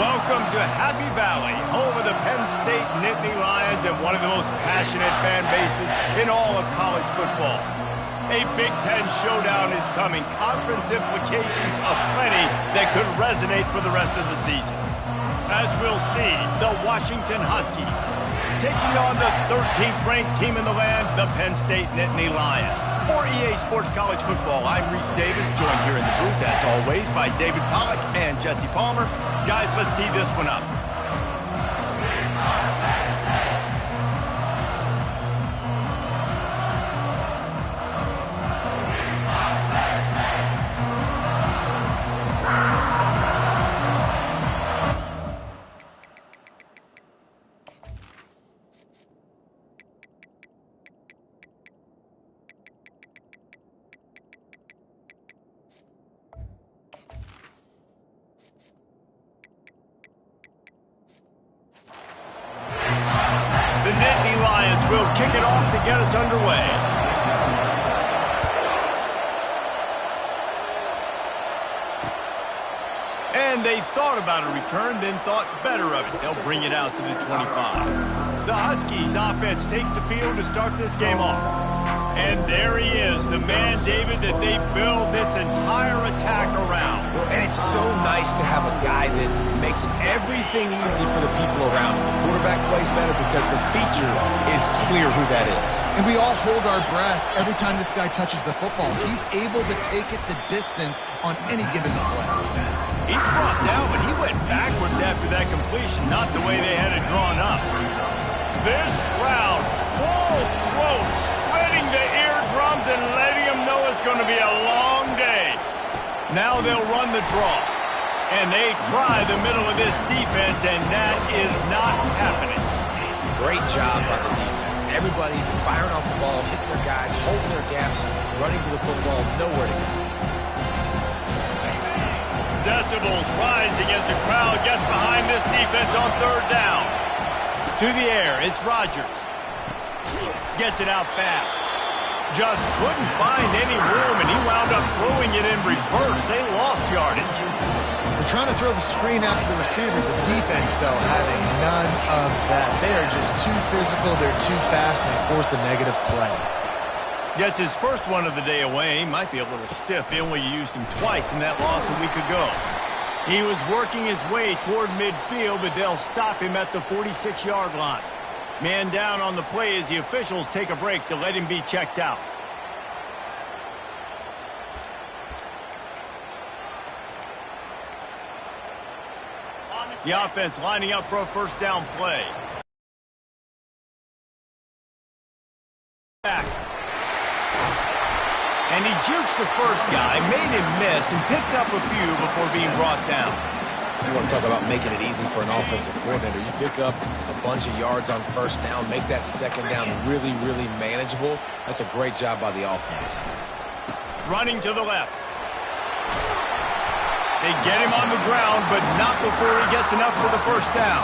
Welcome to Happy Valley, home of the Penn State Nittany Lions and one of the most passionate fan bases in all of college football. A Big Ten showdown is coming, conference implications aplenty that could resonate for the rest of the season. As we'll see, the Washington Huskies taking on the 13th ranked team in the land, the Penn State Nittany Lions. For EA Sports College Football, I'm Reese Davis, joined here in the booth, as always, by David Pollack and Jesse Palmer. Guys, let's tee this one up. The Nittany Lions will kick it off to get us underway. And they thought about a return, then thought better of it. They'll bring it out to the 25. The Huskies offense takes the field to start this game off. And there he is, the man, David, that they build this entire attack around. And it's so nice to have a guy that makes everything easy for the people around him. The quarterback plays better because the feature is clear who that is. And we all hold our breath every time this guy touches the football. He's able to take it the distance on any given play. He's brought down, but he went backwards after that completion, not the way they had it drawn up. This crowd, full throat, spreading the eardrums and letting them know it's going to be a long day. Now they'll run the draw. And they try the middle of this defense, and that is not happening. Great job by the defense. Everybody firing off the ball, hitting their guys, holding their gaps, running to the football, nowhere to go. Decibels rising as the crowd gets behind this defense on third down. To the air, it's Rodgers. Gets it out fast. Just couldn't find any room, and he wound up throwing it in reverse. They lost yardage. They're trying to throw the screen out to the receiver. The defense, though, having none of that. They are just too physical, they're too fast, and they force a negative play. Gets his first one of the day away. Might be a little stiff. They only used him twice in that loss a week ago. He was working his way toward midfield, but they'll stop him at the 46-yard line. Man down on the play as the officials take a break to let him be checked out. The offense lining up for a first down play. Back. And he jukes the first guy, made him miss, and picked up a few before being brought down. You want to talk about making it easy for an offensive coordinator. You pick up a bunch of yards on first down, make that second down really, really manageable. That's a great job by the offense. Running to the left. They get him on the ground, but not before he gets enough for the first down.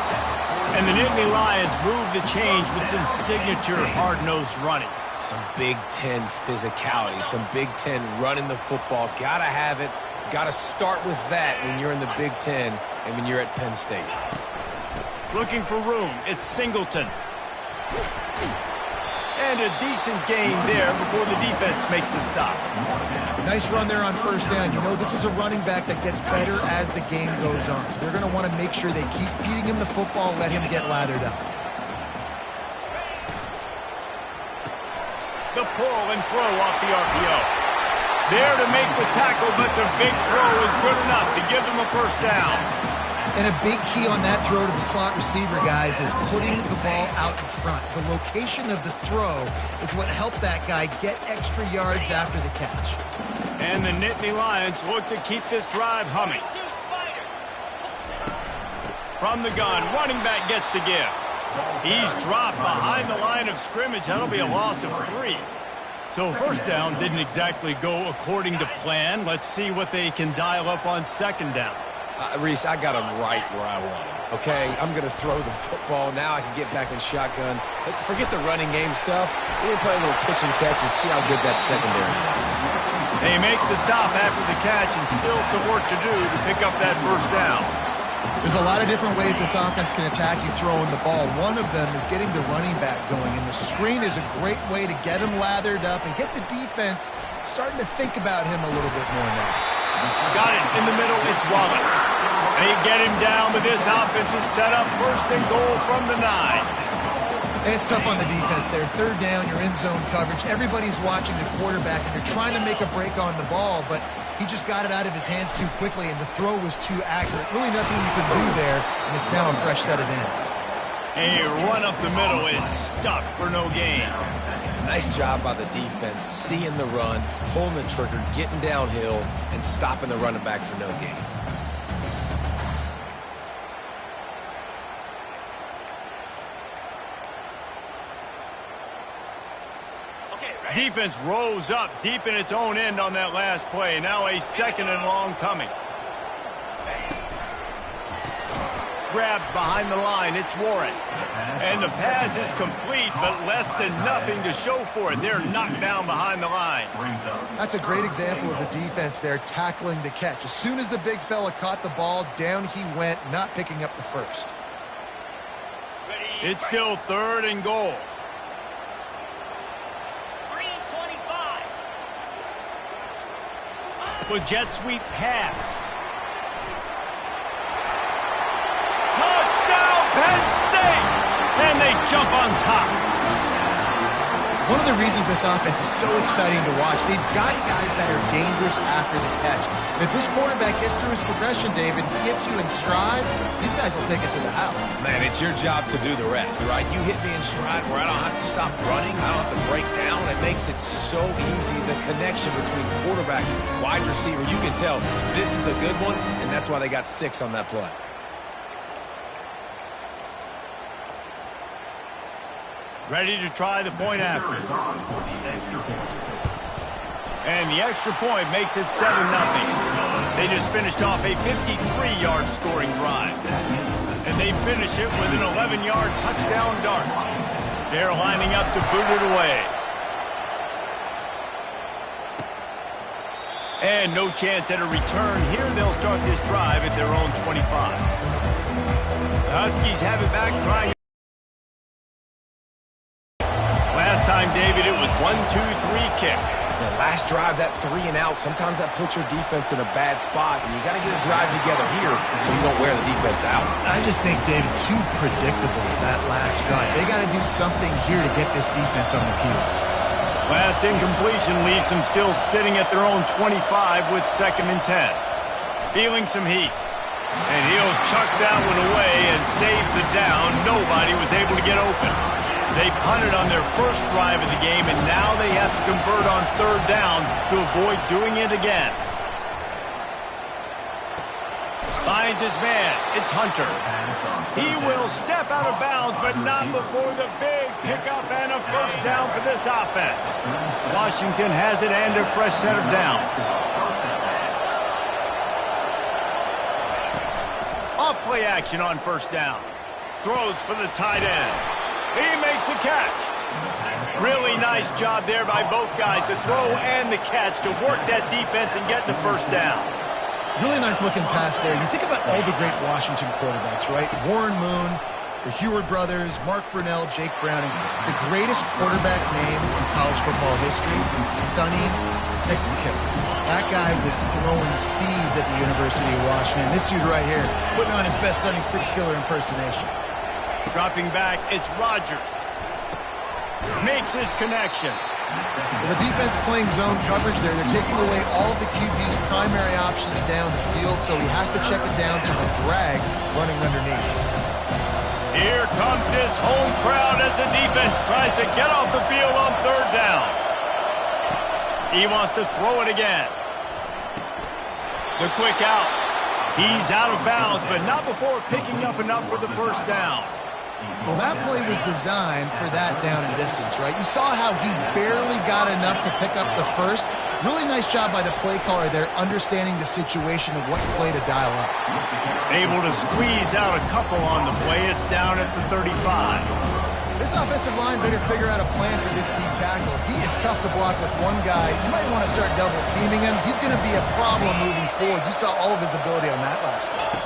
And the Nittany Lions move the change with some signature hard-nosed running. Some Big Ten physicality, some Big Ten running the football. Gotta have it. Gotta start with that when you're in the Big Ten and when you're at Penn State. Looking for room. It's Singleton. And a decent gain there before the defense makes the stop. Nice run there on first down. You know, this is a running back that gets better as the game goes on. So they're going to want to make sure they keep feeding him the football, let him get lathered up. The pull and throw off the RPO. There to make the tackle, but the big throw is good enough to give them a first down. And a big key on that throw to the slot receiver, guys, is putting the ball out in front. The location of the throw is what helped that guy get extra yards after the catch. And the Nittany Lions look to keep this drive humming. From the gun, running back gets to give. He's dropped behind the line of scrimmage. That'll be a loss of 3. So first down didn't exactly go according to plan. Let's see what they can dial up on second down. Reese, I got him right where I want him. Okay, I'm going to throw the football. Now I can get back in shotgun. Let's forget the running game stuff. We're going to play a little pitch and catch and see how good that secondary is. They make the stop after the catch and still some work to do to pick up that first down. There's a lot of different ways this offense can attack you throwing the ball. One of them is getting the running back going, and the screen is a great way to get him lathered up and get the defense starting to think about him a little bit more now. Got it in the middle. It's Wallace. They get him down, but this offense is set up first and goal from the 9. And it's tough on the defense there. Third down, you're in zone coverage. Everybody's watching the quarterback, and you're trying to make a break on the ball, but he just got it out of his hands too quickly, and the throw was too accurate. Really nothing you could do there, and it's now a fresh set of downs. A run up the middle is stuck for no gain. Nice job by the defense, seeing the run, pulling the trigger, getting downhill, and stopping the running back for no gain. Defense rose up deep in its own end on that last play. Now a second and long coming. Grabbed behind the line. It's Warren. And the pass is complete, but less than nothing to show for it. They're knocked down behind the line. That's a great example of the defense there tackling the catch. As soon as the big fella caught the ball, down he went, not picking up the first. It's still third and goal. With jet sweep pass. Touchdown, Penn State! And they jump on top. One of the reasons this offense is so exciting to watch, they've got guys that are dangerous after the catch. And if this quarterback gets through his progression, David, gets you in stride, these guys will take it to the house. Man, it's your job to do the rest, right? You hit me in stride where I don't have to stop running, I don't have to break down. It makes it so easy, the connection between quarterback and wide receiver. You can tell this is a good one, and that's why they got 6 on that play. Ready to try the point after. And the extra point makes it 7-0. They just finished off a 53-yard scoring drive. And they finish it with an 11-yard touchdown dart. They're lining up to boot it away. And no chance at a return here. They'll start this drive at their own 25. The Huskies have it back, trying. Last time, David, it was 1-2-3 kick. The last drive, that 3 and out, sometimes that puts your defense in a bad spot, and you got to get a drive together here so you don't wear the defense out. I just think, David, too predictable that last drive. They got to do something here to get this defense on their heels. Last incompletion leaves them still sitting at their own 25 with 2nd and 10. Feeling some heat. And he'll chuck that one away and save the down. Nobody was able to get open. They punted on their first drive of the game, and now they have to convert on 3rd down to avoid doing it again. Finds his man. It's Hunter. He will step out of bounds, but not before the big pickup and a first down for this offense. Washington has it and a fresh set of downs. Off play action on 1st down. Throws for the tight end. He makes the catch. Really nice job there by both guys to throw and the catch to work that defense and get the first down. Really nice looking pass there. You think about all the great Washington quarterbacks, right? Warren Moon, the Heward brothers, Mark Brunell, Jake Browning. The greatest quarterback name in college football history, Sonny Sixkiller. That guy was throwing seeds at the University of Washington. This dude right here, putting on his best Sonny Sixkiller impersonation. Dropping back, it's Rodgers. Makes his connection. Well, the defense playing zone coverage there. They're taking away all of the QB's primary options down the field, so he has to check it down to the drag running underneath. Here comes this home crowd as the defense tries to get off the field on 3rd down. He wants to throw it again. The quick out. He's out of bounds, but not before picking up enough for the first down. Well, that play was designed for that down and distance, right? You saw how he barely got enough to pick up the first. Really nice job by the play caller there, understanding the situation of what play to dial up. Able to squeeze out a couple on the play. It's down at the 35. This offensive line better figure out a plan for this D tackle. He is tough to block with one guy. You might want to start double teaming him. He's going to be a problem moving forward. You saw all of his ability on that last play.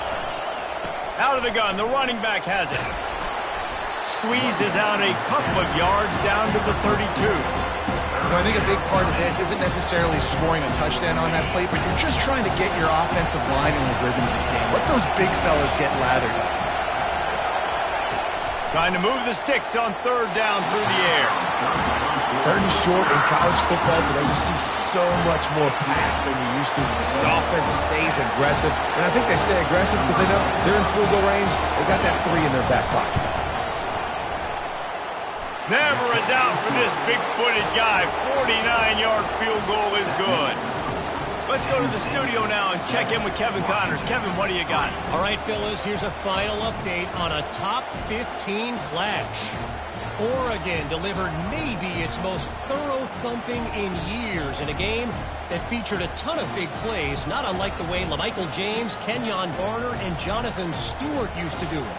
Out of the gun, the running back has it. Squeezes out a couple of yards down to the 32. I think a big part of this isn't necessarily scoring a touchdown on that play, but you're just trying to get your offensive line in the rhythm of the game. Let those big fellas get lathered up. Trying to move the sticks on third down through the air. Third and short in college football today, you see so much more pass than you used to. The offense stays aggressive, and I think they stay aggressive because they know they're in field goal range. They got that 3 in their back pocket. Never a doubt for this big-footed guy. 49-yard field goal is good. Let's go to the studio now and check in with Kevin Connors. Kevin, what do you got? All right, fellas, here's a final update on a top 15 clash. Oregon delivered maybe its most thorough thumping in years in a game that featured a ton of big plays, not unlike the way LaMichael James, Kenyon Barner, and Jonathan Stewart used to do it.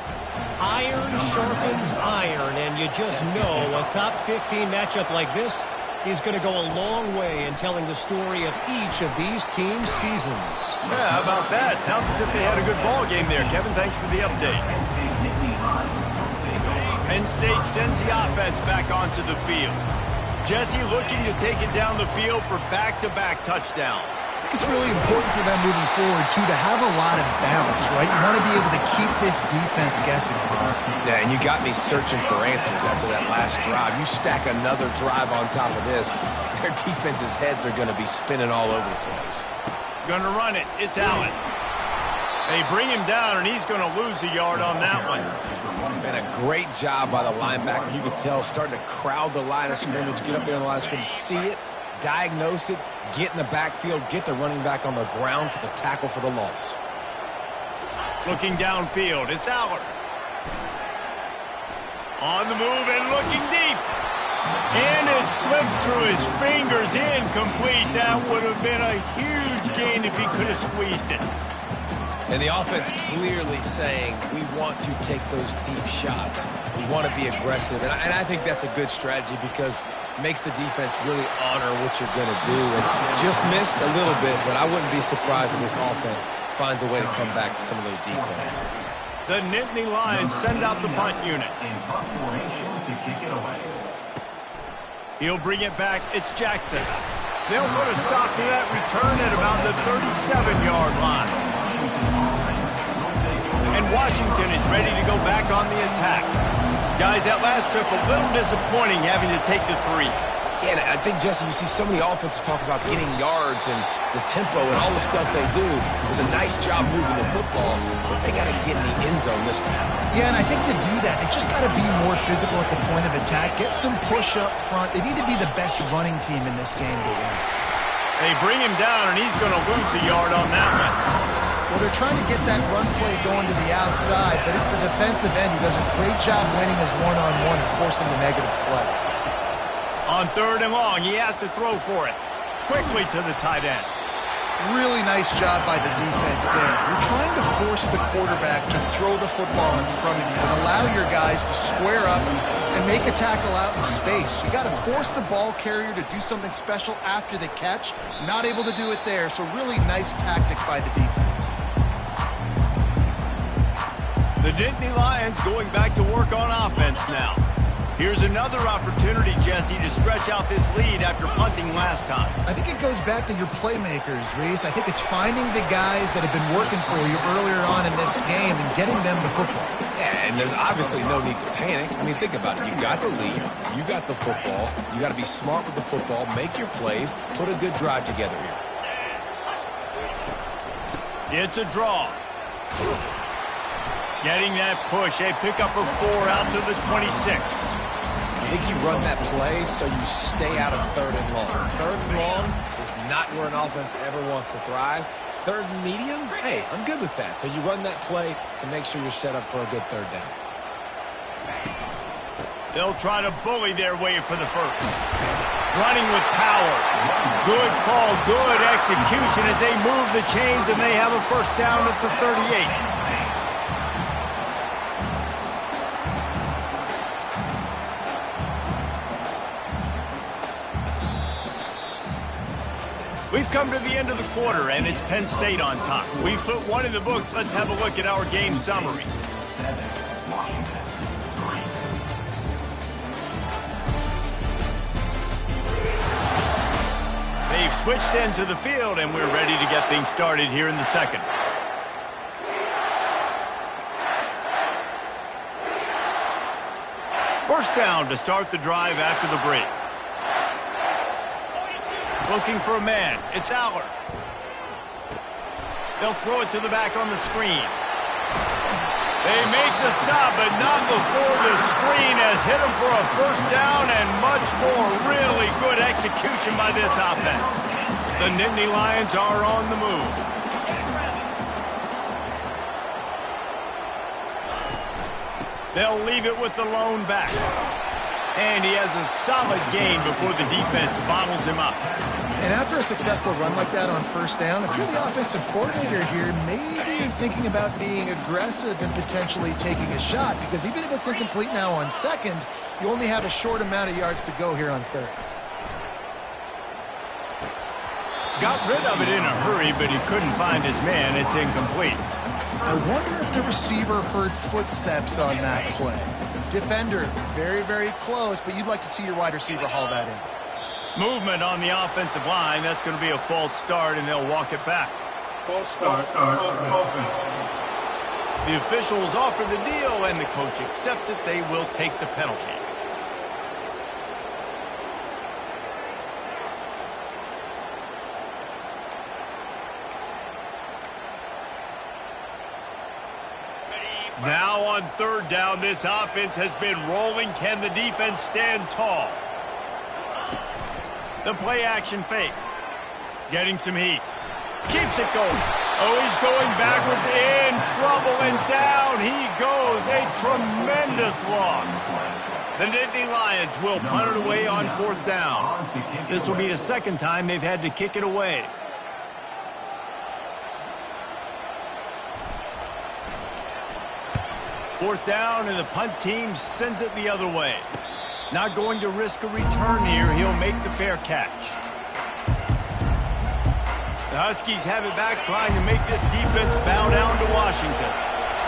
Iron sharpens iron, and you just know a top 15 matchup like this is going to go a long way in telling the story of each of these teams' seasons. Yeah, how about that? Sounds as if they had a good ball game there. Kevin, thanks for the update. Penn State sends the offense back onto the field. Jesse looking to take it down the field for back-to-back touchdowns. I think it's really important for them moving forward, too, to have a lot of balance, right? You want to be able to keep this defense guessing, Paul. Yeah, and you got me searching for answers after that last drive. You stack another drive on top of this, their defense's heads are going to be spinning all over the place. Gonna run it. It's Allen. They bring him down, and he's going to lose a yard on that one. And a great job by the linebacker. You could tell starting to crowd the line of scrimmage, get up there in the line of scrimmage, see it, diagnose it, get in the backfield, get the running back on the ground for the tackle for the loss. Looking downfield, it's Allen. On the move and looking deep. And it slips through his fingers, incomplete. That would have been a huge gain if he could have squeezed it. And the offense clearly saying, we want to take those deep shots. We want to be aggressive. And I think that's a good strategy because it makes the defense really honor what you're going to do. And just missed a little bit, but I wouldn't be surprised if this offense finds a way to come back to some of those deep ones. The Nittany Lions send out the punt unit. He'll bring it back. It's Jackson. They'll put a stop to that return at about the 37-yard line. And Washington is ready to go back on the attack. Guys, that last trip, a little disappointing having to take the 3. Yeah, and I think, Jesse, you see so many offenses talk about getting yards and the tempo and all the stuff they do. It was a nice job moving the football, but they got to get in the end zone this time. Yeah, and I think to do that, they just got to be more physical at the point of attack. Get some push up front. They need to be the best running team in this game to win. They bring him down, and he's going to lose a yard on that one. Well, they're trying to get that run play going to the outside, but it's the defensive end who does a great job winning his one-on-one and forcing the negative play. On third and long, he has to throw for it. Quickly to the tight end. Really nice job by the defense there. You're trying to force the quarterback to throw the football in front of you and allow your guys to square up and make a tackle out in space. You got to force the ball carrier to do something special after the catch. Not able to do it there, so really nice tactic by the defense. The Nittany Lions going back to work on offense now. Here's another opportunity, Jesse, to stretch out this lead after punting last time. I think it goes back to your playmakers, Reese. I think it's finding the guys that have been working for you earlier on in this game and getting them the football. Yeah, and there's obviously no need to panic. I mean, think about it. You got the lead. You got the football. You got to be smart with the football. Make your plays. Put a good drive together here. It's a draw. Getting that push. A pickup of 4 out to the 26. I think you run that play so you stay out of third and long. Third and long is not where an offense ever wants to thrive. Third and medium, hey, I'm good with that. So you run that play to make sure you're set up for a good third down. They'll try to bully their way for the first. Running with power. Good call, good execution as they move the chains and they have a first down at the 38. We've come to the end of the quarter, and it's Penn State on top. We've put one in the books. Let's have a look at our game summary. They've switched ends of the field, and we're ready to get things started here in the second. First down to start the drive after the break. Looking for a man. It's Aller. They'll throw it to the back on the screen. They make the stop, but not before the screen has hit them for a first down and much more. Really good execution by this offense. The Nittany Lions are on the move. They'll leave it with the lone back. And he has a solid gain before the defense bottles him up. And after a successful run like that on first down, if you're the offensive coordinator here, maybe you're thinking about being aggressive and potentially taking a shot, because even if it's incomplete now on second, you only have a short amount of yards to go here on third. Got rid of it in a hurry, but he couldn't find his man. It's incomplete. I wonder if the receiver heard footsteps on that play. Defender, very, very close, but you'd like to see your wide receiver haul that in. Movement on the offensive line. That's going to be a false start, and they'll walk it back. False start. Offense. The officials offer the deal, and the coach accepts it. They will take the penalty. Now on third down, this offense has been rolling. Can the defense stand tall? The play action fake. Getting some heat. Keeps it going. Oh, he's going backwards, in trouble, and down he goes. A tremendous loss. The Nittany Lions will punt it away on fourth down. This will be the second time they've had to kick it away. Fourth down, and the punt team sends it the other way. Not going to risk a return here. He'll make the fair catch. The Huskies have it back, trying to make this defense bow down to Washington.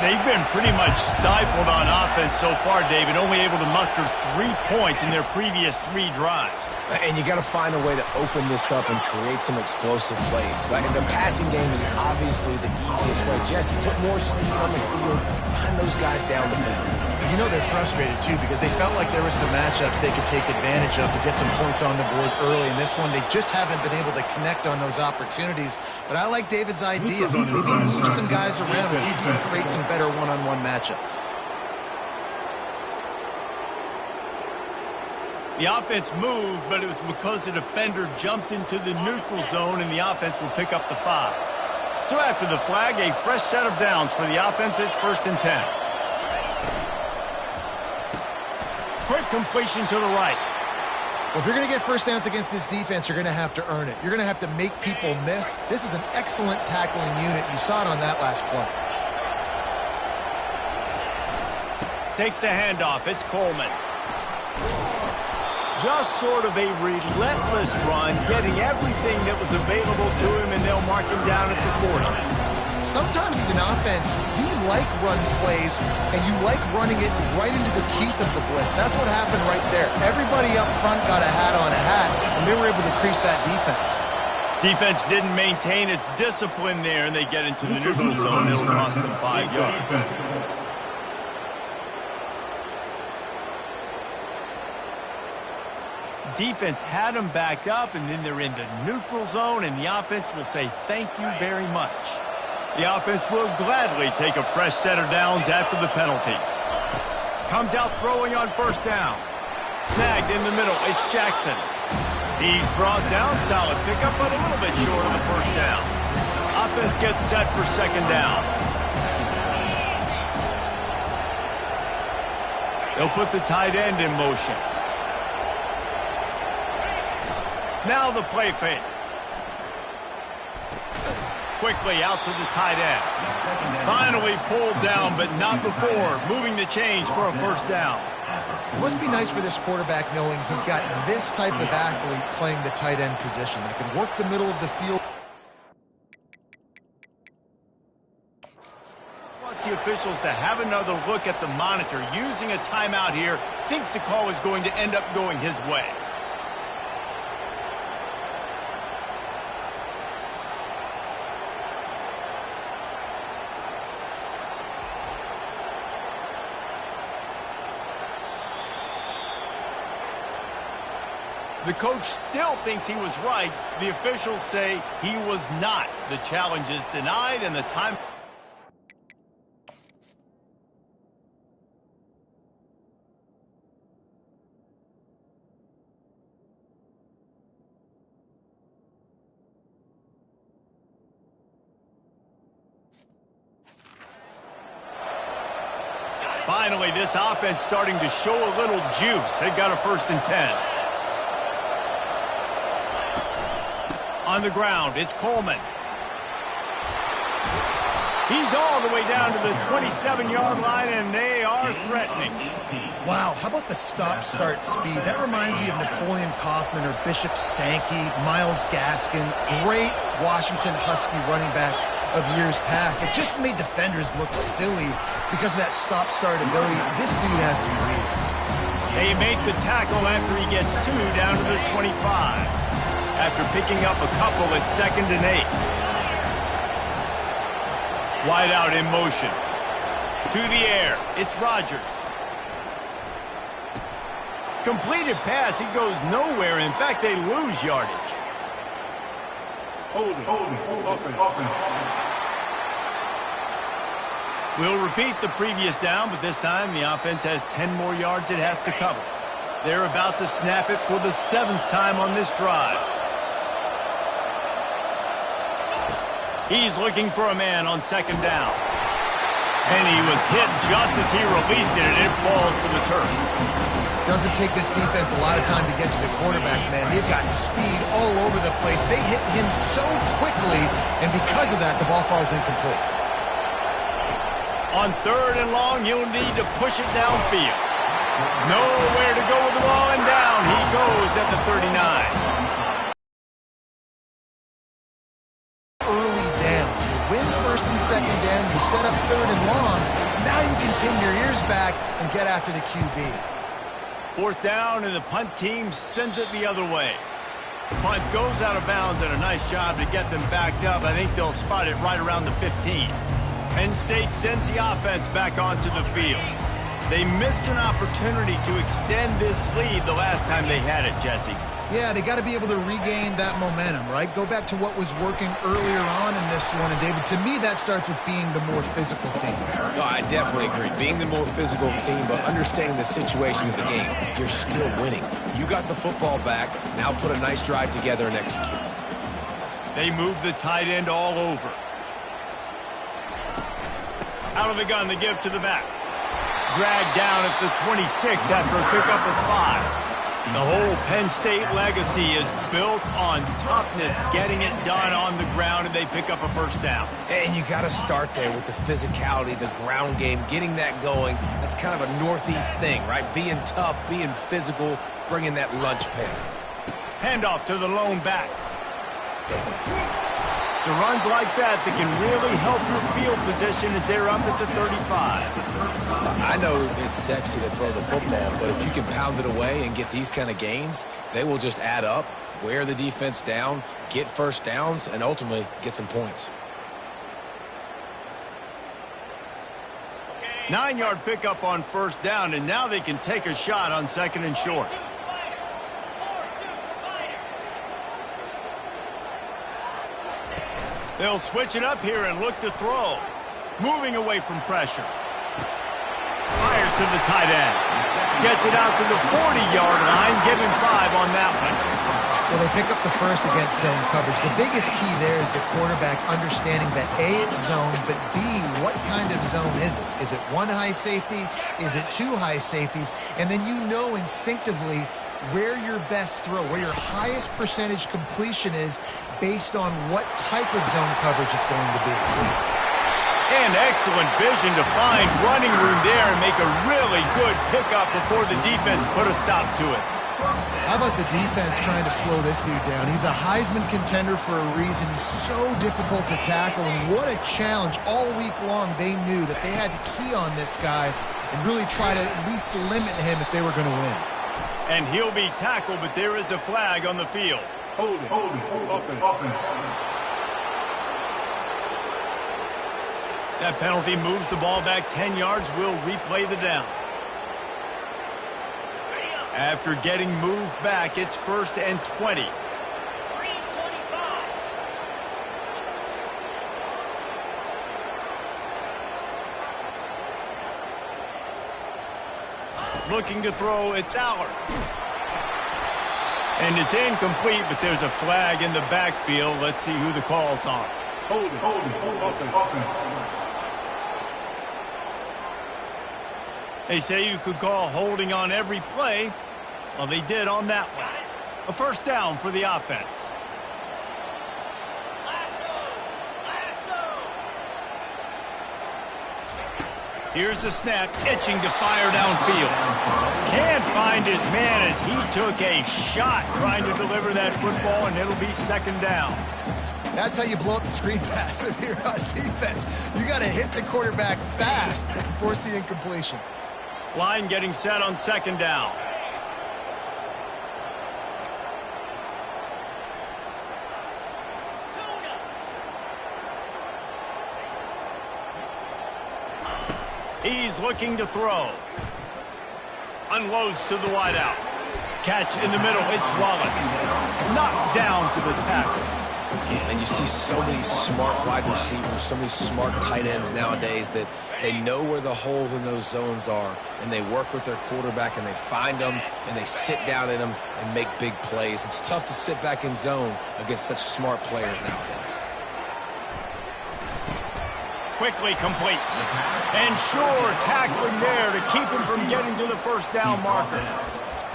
They've been pretty much stifled on offense so far, David, only able to muster 3 points in their previous 3 drives. And you got to find a way to open this up and create some explosive plays. Like, the passing game is obviously the easiest way. Jesse, put more speed on the field. Find those guys down the field. You know they're frustrated, too, because they felt like there were some matchups they could take advantage of to get some points on the board early. In this one, they just haven't been able to connect on those opportunities. But I like David's idea. Maybe move some guys around and see if you can create some better one-on-one matchups. The offense moved, but it was because the defender jumped into the neutral zone, and the offense will pick up the 5. So after the flag, a fresh set of downs for the offense. It's 1st and 10. Quick completion to the right. Well, if you're going to get first downs against this defense, you're going to have to earn it. You're going to have to make people miss. This is an excellent tackling unit. You saw it on that last play. Takes the handoff. It's Coleman. Just sort of a relentless run, getting everything that was available to him, and they'll mark him down at the 40. Sometimes as an offense, you like run plays, and you like running it right into the teeth of the blitz. That's what happened right there. Everybody up front got a hat on a hat, and they were able to crease that defense. Defense didn't maintain its discipline there, and they get into the neutral zone. It'll cost them 5 yards. Defense had them backed up, and then they're in the neutral zone, and the offense will say thank you very much. The offense will gladly take a fresh set of downs after the penalty. Comes out throwing on first down. Snagged in the middle. It's Jackson. He's brought down. Solid pickup, but a little bit short of the first down. Offense gets set for second down. They'll put the tight end in motion. Now the play fake. Quickly out to the tight end. Finally pulled down, but not before. Moving the chains for a first down. It must be nice for this quarterback knowing he's got this type of athlete playing the tight end position that can work the middle of the field. Wants the officials to have another look at the monitor. Using a timeout here, thinks the call is going to end up going his way. The coach still thinks he was right. The officials say he was not. The challenge is denied and the time... Finally, this offense starting to show a little juice. They've got a 1st and 10. On the ground, it's Coleman. He's all the way down to the 27-yard line, and they are threatening. Wow, how about the stop-start speed? That reminds you of Napoleon Kaufman or Bishop Sankey, Myles Gaskin, great Washington Husky running backs of years past that just made defenders look silly because of that stop-start ability. This dude has some reads. They make the tackle after he gets 2 down to the 25. After picking up a couple at 2nd and 8. Wide out in motion. To the air. It's Rodgers. Completed pass. He goes nowhere. In fact, they lose yardage. Hold it. We'll repeat the previous down, but this time the offense has 10 more yards it has to cover. They're about to snap it for the 7th time on this drive. He's looking for a man on 2nd down. And he was hit just as he released it, and it falls to the turf. Doesn't take this defense a lot of time to get to the quarterback, man. They've got speed all over the place. They hit him so quickly, and because of that, the ball falls incomplete. On 3rd and long, he'll need to push it downfield. Nowhere to go with the ball, and down he goes at the 39. Win 1st and 2nd down, you set up 3rd and long. Now you can pin your ears back and get after the QB. 4th down, and the punt team sends it the other way. Punt goes out of bounds, and a nice job to get them backed up. I think they'll spot it right around the 15. Penn State sends the offense back onto the field. They missed an opportunity to extend this lead the last time they had it, Jesse. Yeah, they got to be able to regain that momentum, right? Go back to what was working earlier on in this one. And, David, to me, that starts with being the more physical team. No, I definitely agree. Being the more physical team, but understanding the situation of the game. You're still winning. You got the football back. Now put a nice drive together and execute. They move the tight end all over. Out of the gun, they give to the back. Dragged down at the 26 after a pickup of 5. The whole Penn State legacy is built on toughness, getting it done on the ground, and they pick up a 1st down. And you got to start there with the physicality, the ground game, getting that going. That's kind of a Northeast thing, right? Being tough, being physical, bringing that lunch pail. Handoff to the lone back. So runs like that can really help your field position as they're up at the 35. I know it's sexy to throw the football, but if you can pound it away and get these kind of gains, they will just add up, wear the defense down, get 1st downs, and ultimately get some points. 9-yard pickup on 1st down, and now they can take a shot on 2nd and short. They'll switch it up here and look to throw. Moving away from pressure. Fires to the tight end. Gets it out to the 40-yard line. Give him 5 on that one. Well, they pick up the 1st against zone coverage. The biggest key there is the quarterback understanding that A, it's zone, but B, what kind of zone is it? Is it 1 high safety? Is it 2 high safeties? And then you know instinctively where your best throw, where your highest percentage completion is based on what type of zone coverage it's going to be. And excellent vision to find running room there and make a really good pickup before the defense put a stop to it. How about the defense trying to slow this dude down? He's a Heisman contender for a reason. He's so difficult to tackle, and what a challenge. All week long, they knew that they had to key on this guy and really try to at least limit him if they were going to win. And he'll be tackled, but there is a flag on the field. Hold it. Offense. That penalty moves the ball back 10 yards. We'll replay the down. After getting moved back, it's 1st and 20. 3:25. Looking to throw, it's Aller. And it's incomplete, but there's a flag in the backfield. Let's see who the call's on. Hold it. Offense. They say you could call holding on every play. Well, they did on that one. A first down for the offense. Here's the snap, itching to fire downfield. Can't find his man as he took a shot trying to deliver that football, and it'll be 2nd down. That's how you blow up the screen pass if you're on defense. You got to hit the quarterback fast and force the incompletion. Line getting set on 2nd down. He's looking to throw. Unloads to the wideout. Catch in the middle. It's Wallace. Knocked down for the tackle. And you see so many smart wide receivers, so many smart tight ends nowadays that they know where the holes in those zones are, and they work with their quarterback, and they find them, and they sit down in them and make big plays. It's tough to sit back in zone against such smart players nowadays. Quickly complete. And sure, tackling there to keep him from getting to the first down marker.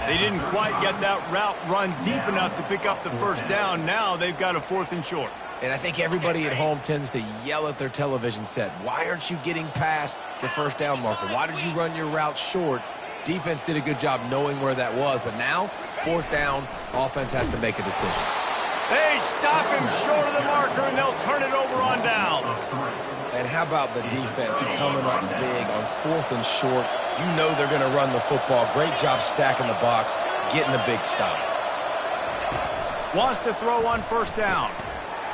They didn't quite get that route run deep enough to pick up the first down. Now they've got a 4th and short. And I think everybody at home tends to yell at their television set. Why aren't you getting past the first down marker? Why did you run your route short? Defense did a good job knowing where that was. But now, 4th down, offense has to make a decision. They stop him short of the marker, and they'll turn it over on downs. And how about the defense coming up big on 4th and short? You know they're going to run the football. Great job stacking the box, getting the big stop. Wants to throw on 1st down.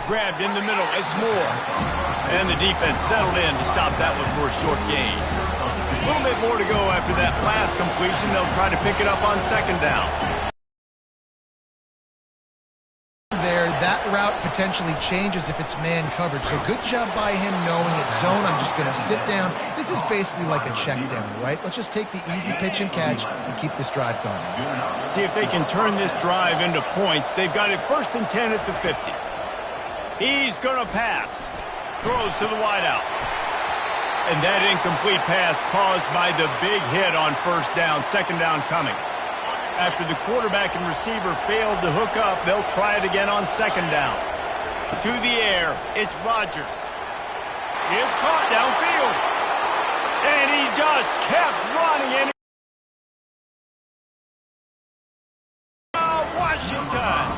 Grabbed in the middle. It's Moore. And the defense settled in to stop that one for a short gain. A little bit more to go after that last completion. They'll try to pick it up on 2nd down. That route potentially changes if it's man coverage. So good job by him knowing it's zone. I'm just going to sit down. This is basically like a check down, right? Let's just take the easy pitch and catch and keep this drive going. See if they can turn this drive into points. They've got it 1st and 10 at the 50. He's going to pass. Throws to the wideout. And that incomplete pass caused by the big hit on 1st down. 2nd down coming. After the quarterback and receiver failed to hook up, they'll try it again on 2nd down. To the air, it's Rodgers. It's caught downfield. And he just kept running. And Washington.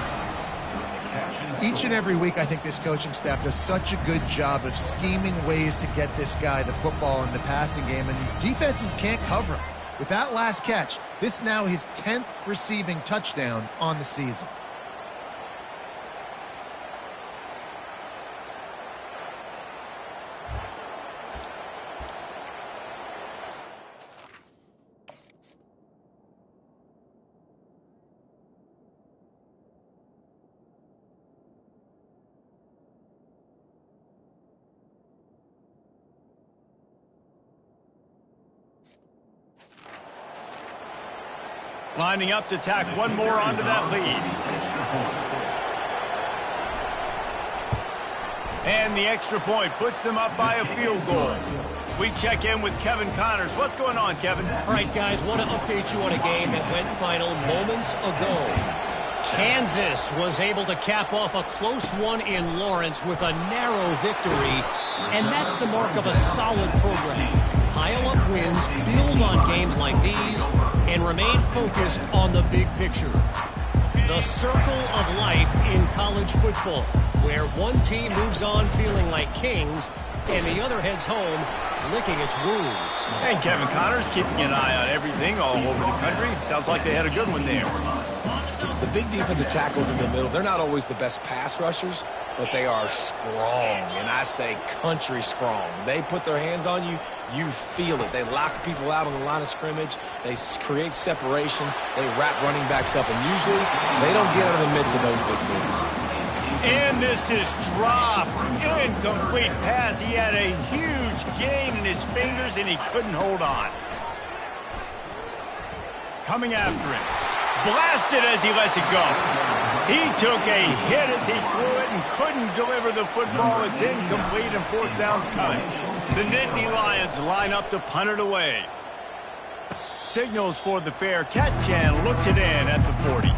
Each and every week, I think this coaching staff does such a good job of scheming ways to get this guy the football in the passing game, and defenses can't cover him. With that last catch, this now his 10th receiving touchdown on the season. Lining up to tack one more onto that lead. And the extra point puts them up by a field goal. We check in with Kevin Connors. What's going on, Kevin? All right, guys, want to update you on a game that went final moments ago. Kansas was able to cap off a close one in Lawrence with a narrow victory, and that's the mark of a solid program. Pile up wins, build on games like these, and remain focused on the big picture. The circle of life in college football, where one team moves on feeling like kings and the other heads home licking its wounds. And Kevin Connor's keeping an eye on everything all over the country. Sounds like they had a good one there. The big defensive tackles in the middle, they're not always the best pass rushers, but they are strong, and I say country strong. They put their hands on you, you feel it. They lock people out on the line of scrimmage. They create separation. They wrap running backs up, and usually they don't get out of the midst of those big plays. And this is dropped. Incomplete pass. He had a huge gain in his fingers, and he couldn't hold on. Coming after him. Blasted as he lets it go. He took a hit as he threw it and couldn't deliver the football. It's incomplete and fourth down's coming. The Nittany Lions line up to punt it away. Signals for the fair catch and looks it in at the 40.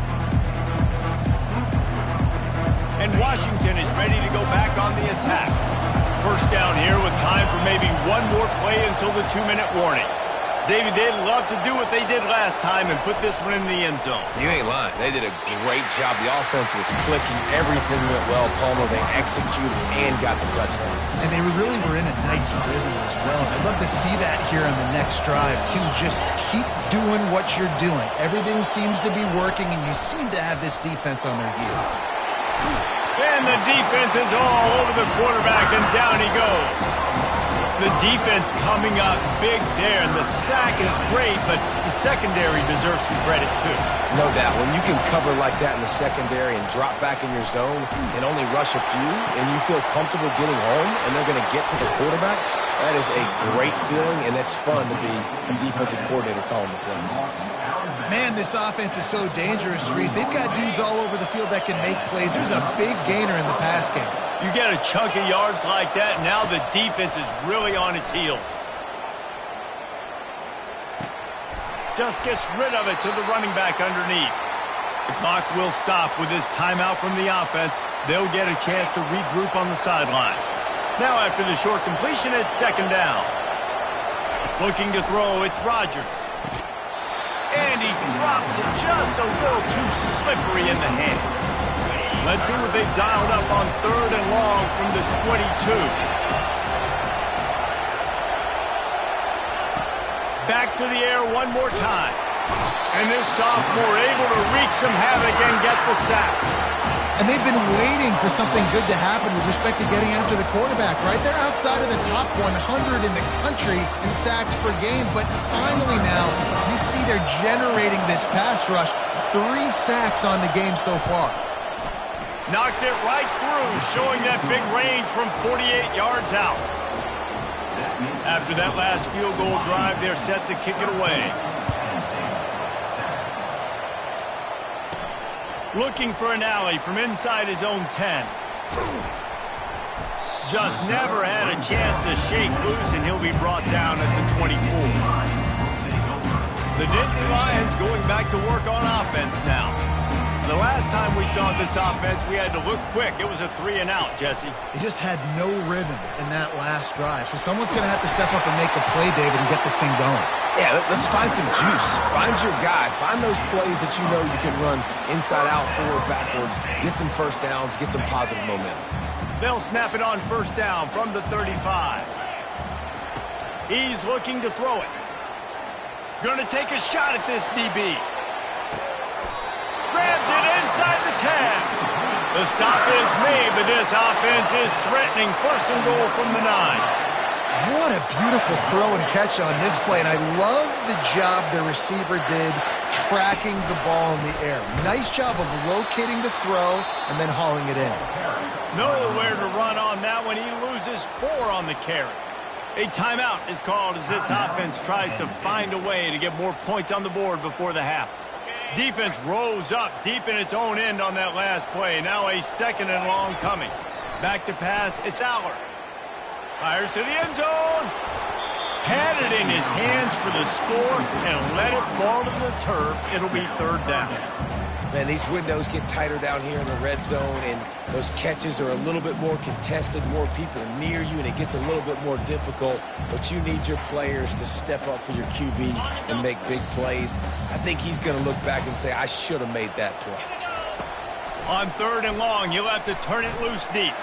And Washington is ready to go back on the attack. First down here with time for maybe one more play until the 2-minute warning. David, they'd love to do what they did last time and put this one in the end zone. You ain't lying. They did a great job. The offense was clicking. Everything went well, Palmer. They executed and got the touchdown. And they really were in a nice rhythm as well. I'd love to see that here on the next drive, too. Just keep doing what you're doing. Everything seems to be working, and you seem to have this defense on their heels. And the defense is all over the quarterback, and down he goes. The defense coming up big there, and the sack is great, but the secondary deserves some credit, too. No doubt. When you can cover like that in the secondary and drop back in your zone and only rush a few, and you feel comfortable getting home, and they're going to get to the quarterback, that is a great feeling, and it's fun to be a defensive coordinator calling the plays. Man, this offense is so dangerous, Reese. They've got dudes all over the field that can make plays. There's a big gainer in the pass game. You get a chunk of yards like that, now the defense is really on its heels. Just gets rid of it to the running back underneath. The clock will stop with this timeout from the offense. They'll get a chance to regroup on the sideline. Now after the short completion, it's second down. Looking to throw, it's Rodgers. And he drops it just a little too slippery in the hands. Let's see what they've dialed up on third and long from the 22. Back to the air one more time. And this sophomore able to wreak some havoc and get the sack. And they've been waiting for something good to happen with respect to getting after the quarterback, right? They're outside of the top 100 in the country in sacks per game, but finally now you see they're generating this pass rush. 3 sacks on the game so far. Knocked it right through, showing that big range from 48 yards out. After that last field goal drive, they're set to kick it away. Looking for an alley from inside his own 10. Just never had a chance to shake loose, and he'll be brought down at the 24. The Nittany Lions going back to work on offense now. The last time we saw this offense, we had to look quick. It was a 3-and-out, Jesse. They just had no rhythm in that last drive. So someone's going to have to step up and make a play, David, and get this thing going. Yeah, let's find some juice. Find your guy. Find those plays that you know you can run inside out, forward, backwards. Get some first downs. Get some positive momentum. They'll snap it on first down from the 35. He's looking to throw it. Going to take a shot at this DB. Grabs it inside the 10. The stop is made, but this offense is threatening first and goal from the 9. What a beautiful throw and catch on this play, and I love the job the receiver did tracking the ball in the air. Nice job of locating the throw and then hauling it in. Nowhere to run on that one. He loses 4 on the carry. A timeout is called as this offense tries to find a way to get more points on the board before the half. Defense rose up deep in its own end on that last play. Now a second and long coming. Back to pass, it's Aller. Fires to the end zone. Had it in his hands for the score and let it fall to the turf. It'll be third down. Man, these windows get tighter down here in the red zone, and those catches are a little bit more contested, more people near you, and it gets a little bit more difficult. But you need your players to step up for your QB and make big plays. I think he's going to look back and say, I should have made that play. On 3rd and long, you'll have to turn it loose deep.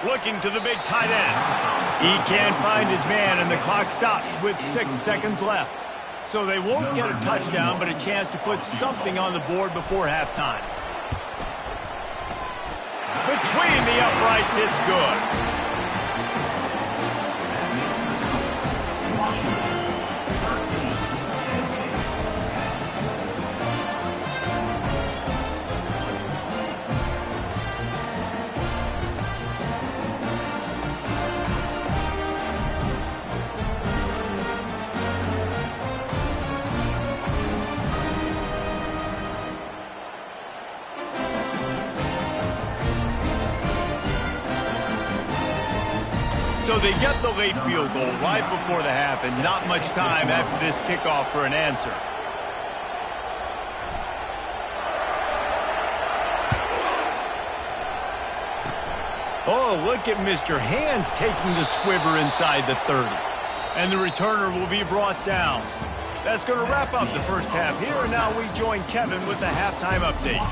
Looking to the big tight end. He can't find his man, and the clock stops with 6 seconds left. So they won't get a touchdown, but a chance to put something on the board before halftime. Between the uprights, it's good. So they get the late field goal right before the half, and not much time after this kickoff for an answer. Oh, look at Mr. Hands taking the squibber inside the 30. And the returner will be brought down. That's going to wrap up the first half here, and now we join Kevin with the halftime update.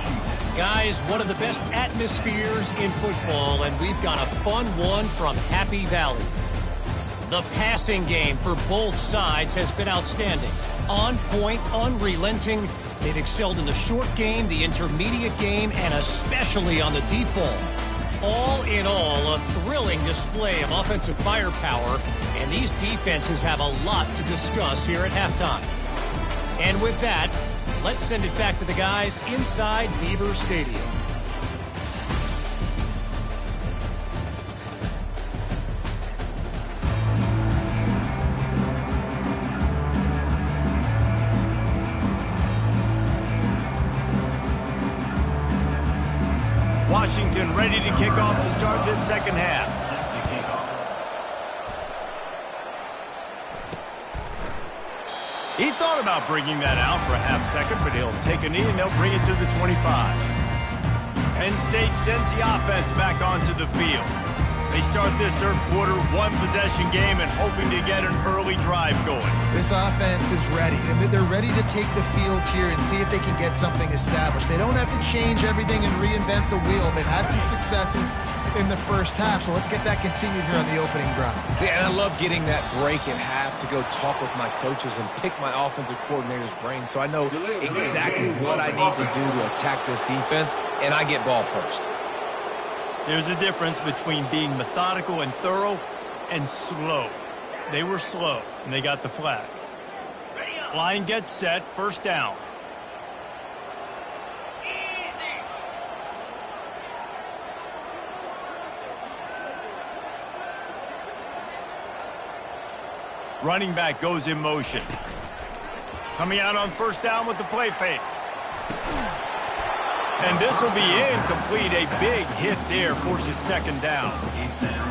Guys, one of the best atmospheres in football, and we've got a fun one from Happy Valley. The passing game for both sides has been outstanding. On point, unrelenting. They've excelled in the short game, the intermediate game, and especially on the deep ball. All in all, a thrilling display of offensive firepower, and these defenses have a lot to discuss here at halftime. And with that, let's send it back to the guys inside Beaver Stadium. Washington ready to kick off to start this second half. He thought about bringing that out for a half second, but he'll take a knee and they'll bring it to the 25. Penn State sends the offense back onto the field. They start this third quarter one-possession game and hoping to get an early drive going. This offense is ready, and they're ready to take the field here and see if they can get something established. They don't have to change everything and reinvent the wheel. They've had some successes in the first half, so let's get that continued here on the opening drive. Yeah, and I love getting that break at half to go talk with my coaches and pick my offensive coordinator's brain so I know exactly what I need to do to attack this defense, and I get ball first. There's a difference between being methodical and thorough and slow. They were slow, and they got the flag. Line gets set, first down. Running back goes in motion. Coming out on first down with the play fake. And this will be incomplete. A big hit there forces second down.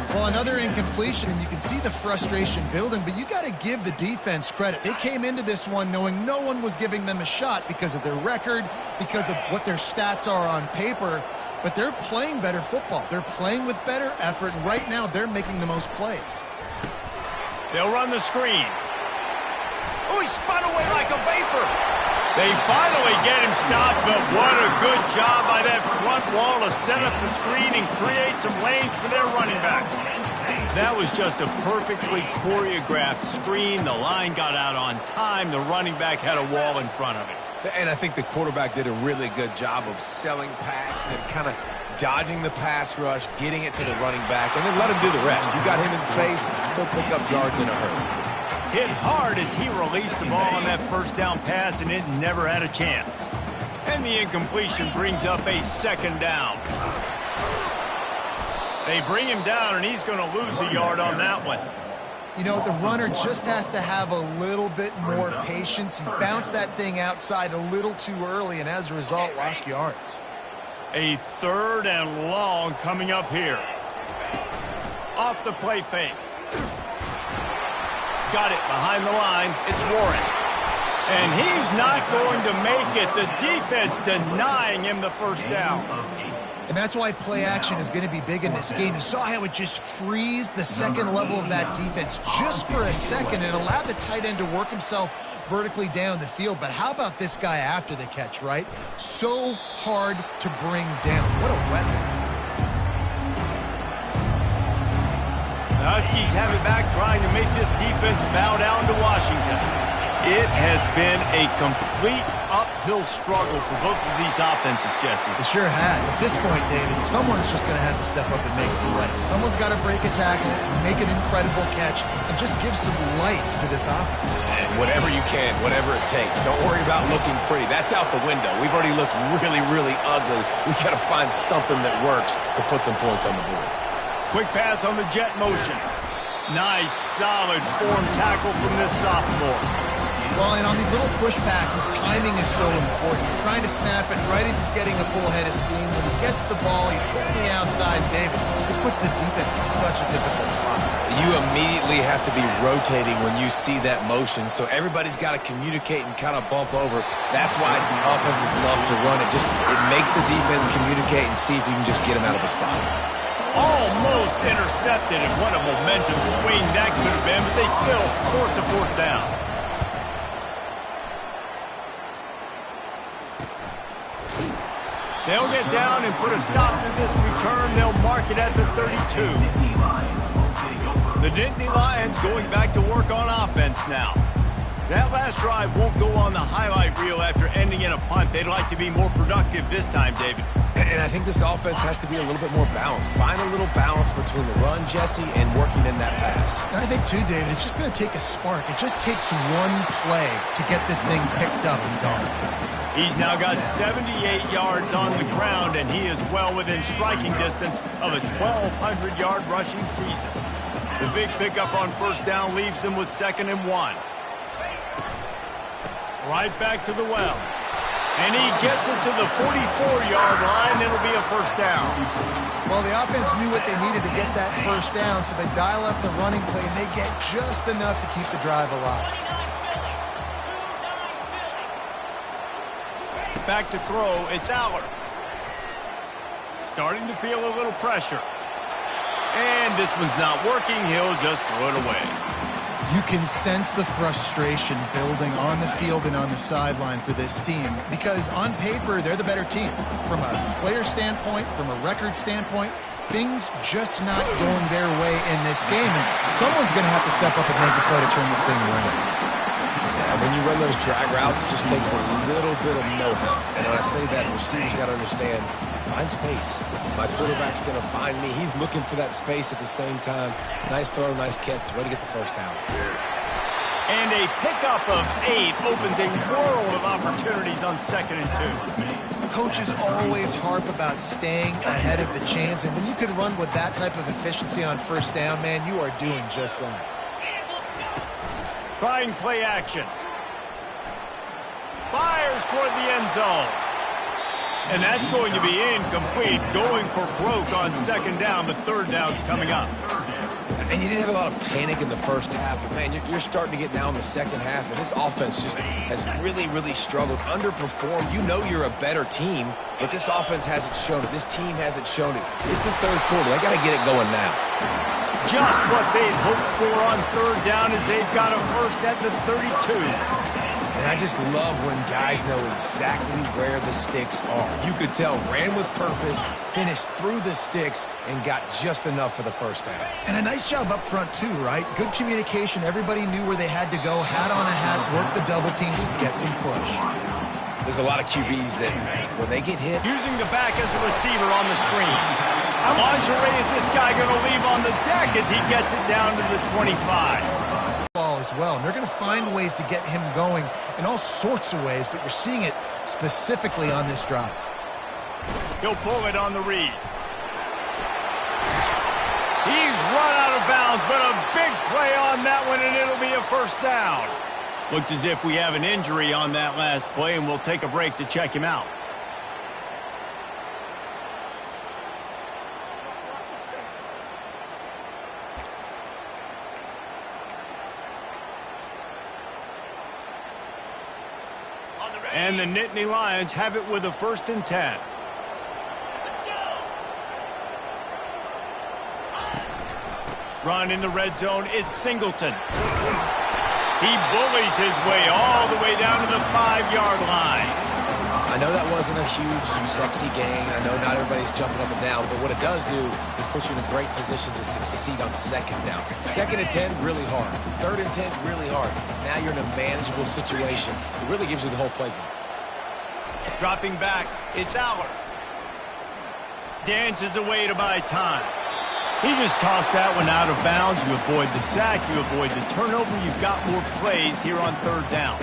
Well, another incompletion, and you can see the frustration building, but you got to give the defense credit. They came into this one knowing no one was giving them a shot because of their record, because of what their stats are on paper, but they're playing better football. They're playing with better effort, and right now they're making the most plays. They'll run the screen. Oh, he spun away like a vapor. They finally get him stopped, but what a good job by that front wall to set up the screen and create some lanes for their running back. That was just a perfectly choreographed screen. The line got out on time. The running back had a wall in front of it. And I think the quarterback did a really good job of selling past and kind of dodging the pass rush, getting it to the running back, and then let him do the rest. You got him in space, he'll pick up yards in a hurry. Hit hard as he released the ball on that first down pass, and it never had a chance. And the incompletion brings up a second down. They bring him down, and he's going to lose a yard on that one. You know, the runner just has to have a little bit more patience. He bounced that thing outside a little too early, and as a result, lost yards. A third and long coming up here. Off the play fake. Got it behind the line. It's Warren. And he's not going to make it. The defense denying him the first down. And that's why play action is going to be big in this game. You saw how it just frees the second level of that defense just for a second and allowed the tight end to work himself vertically down the field. But how about this guy after the catch, right? So hard to bring down. What a weapon. The Huskies have it back, trying to make this defense bow down to Washington. It has been a complete uphill struggle for both of these offenses, Jesse. It sure has. At this point, David, someone's just going to have to step up and make a play. Someone's got to break a tackle, make an incredible catch, and just give some life to this offense. And whatever you can, whatever it takes. Don't worry about looking pretty. That's out the window. We've already looked really, really ugly. We've got to find something that works to put some points on the board. Quick pass on the jet motion. Nice, solid form tackle from this sophomore. Well, and on these little push passes, timing is so important. You're trying to snap it right as he's getting a full head of steam. When he gets the ball, he's hitting the outside. David, it puts the defense in such a difficult spot. You immediately have to be rotating when you see that motion, so everybody's got to communicate and kind of bump over. That's why the offenses love to run it. It makes the defense communicate and see if you can just get him out of a spot. Almost intercepted, and what a momentum swing that could have been, but they still force a fourth down. They'll get down and put a stop to this return. They'll mark it at the 32. The Nittany Lions going back to work on offense now. That last drive won't go on the highlight reel after ending in a punt. They'd like to be more productive this time, David. And I think this offense has to be a little bit more balanced. Find a little balance between the run, Jesse, and working in that pass. And I think, too, David, it's just going to take a spark. It just takes one play to get this thing picked up and going. He's now got 78 yards on the ground, and he is well within striking distance of a 1,200-yard rushing season. The big pickup on first down leaves them with 2nd and 1. Right back to the well. And he gets it to the 44-yard line. It'll be a first down. Well, the offense knew what they needed to get that first down, so they dial up the running play, and they get just enough to keep the drive alive. Back to throw, it's Aller. Starting to feel a little pressure. And this one's not working. He'll just throw it away. You can sense the frustration building on the field and on the sideline for this team because on paper, they're the better team. From a player standpoint, from a record standpoint, things just not going their way in this game. And someone's going to have to step up and make a play to turn this thing around. When you run those drag routes, it just takes a little bit of know-how. And when I say that, receivers got to understand, find space. My quarterback's going to find me. He's looking for that space at the same time. Nice throw, nice catch. Way to get the first down. And a pickup of 8 opens a world of opportunities on 2nd and 2. Coaches always harp about staying ahead of the chains, and when you can run with that type of efficiency on first down, man, you are doing just that. Trying play action. Fires toward the end zone. And that's going to be incomplete. Going for broke on 2nd down, but 3rd down's coming up. And you didn't have a lot of panic in the first half, but man, you're starting to get now in the second half, and this offense just has really, really struggled, underperformed. You know you're a better team, but this offense hasn't shown it. This team hasn't shown it. It's the 3rd quarter. They got to get it going now. Just what they'd hoped for on 3rd down as they've got a first at the 32. And I just love when guys know exactly where the sticks are. You could tell, ran with purpose, finished through the sticks, and got just enough for the first down. And a nice job up front, too, right? Good communication. Everybody knew where they had to go. Hat on a hat, work the double teams, and get some push. There's a lot of QBs that, when they get hit... Using the back as a receiver on the screen. How lingerie is this guy going to leave on the deck as he gets it down to the 25? Ball as well, and they're going to find ways to get him going in all sorts of ways, but you're seeing it specifically on this drive. He'll pull it on the read. He's run out of bounds, but a big play on that one, and it'll be a first down. Looks as if we have an injury on that last play, and we'll take a break to check him out. And the Nittany Lions have it with a 1st and 10. Run in the red zone, it's Singleton. He bullies his way all the way down to the 5-yard line. I know that wasn't a huge, sexy gain. I know not everybody's jumping up and down, but what it does do is put you in a great position to succeed on 2nd down. 2nd and 10, really hard. 3rd and 10, really hard. Now you're in a manageable situation. It really gives you the whole playbook. Dropping back, it's Aller. Dances away to buy time. He just tossed that one out of bounds. You avoid the sack, you avoid the turnover. You've got more plays here on 3rd down.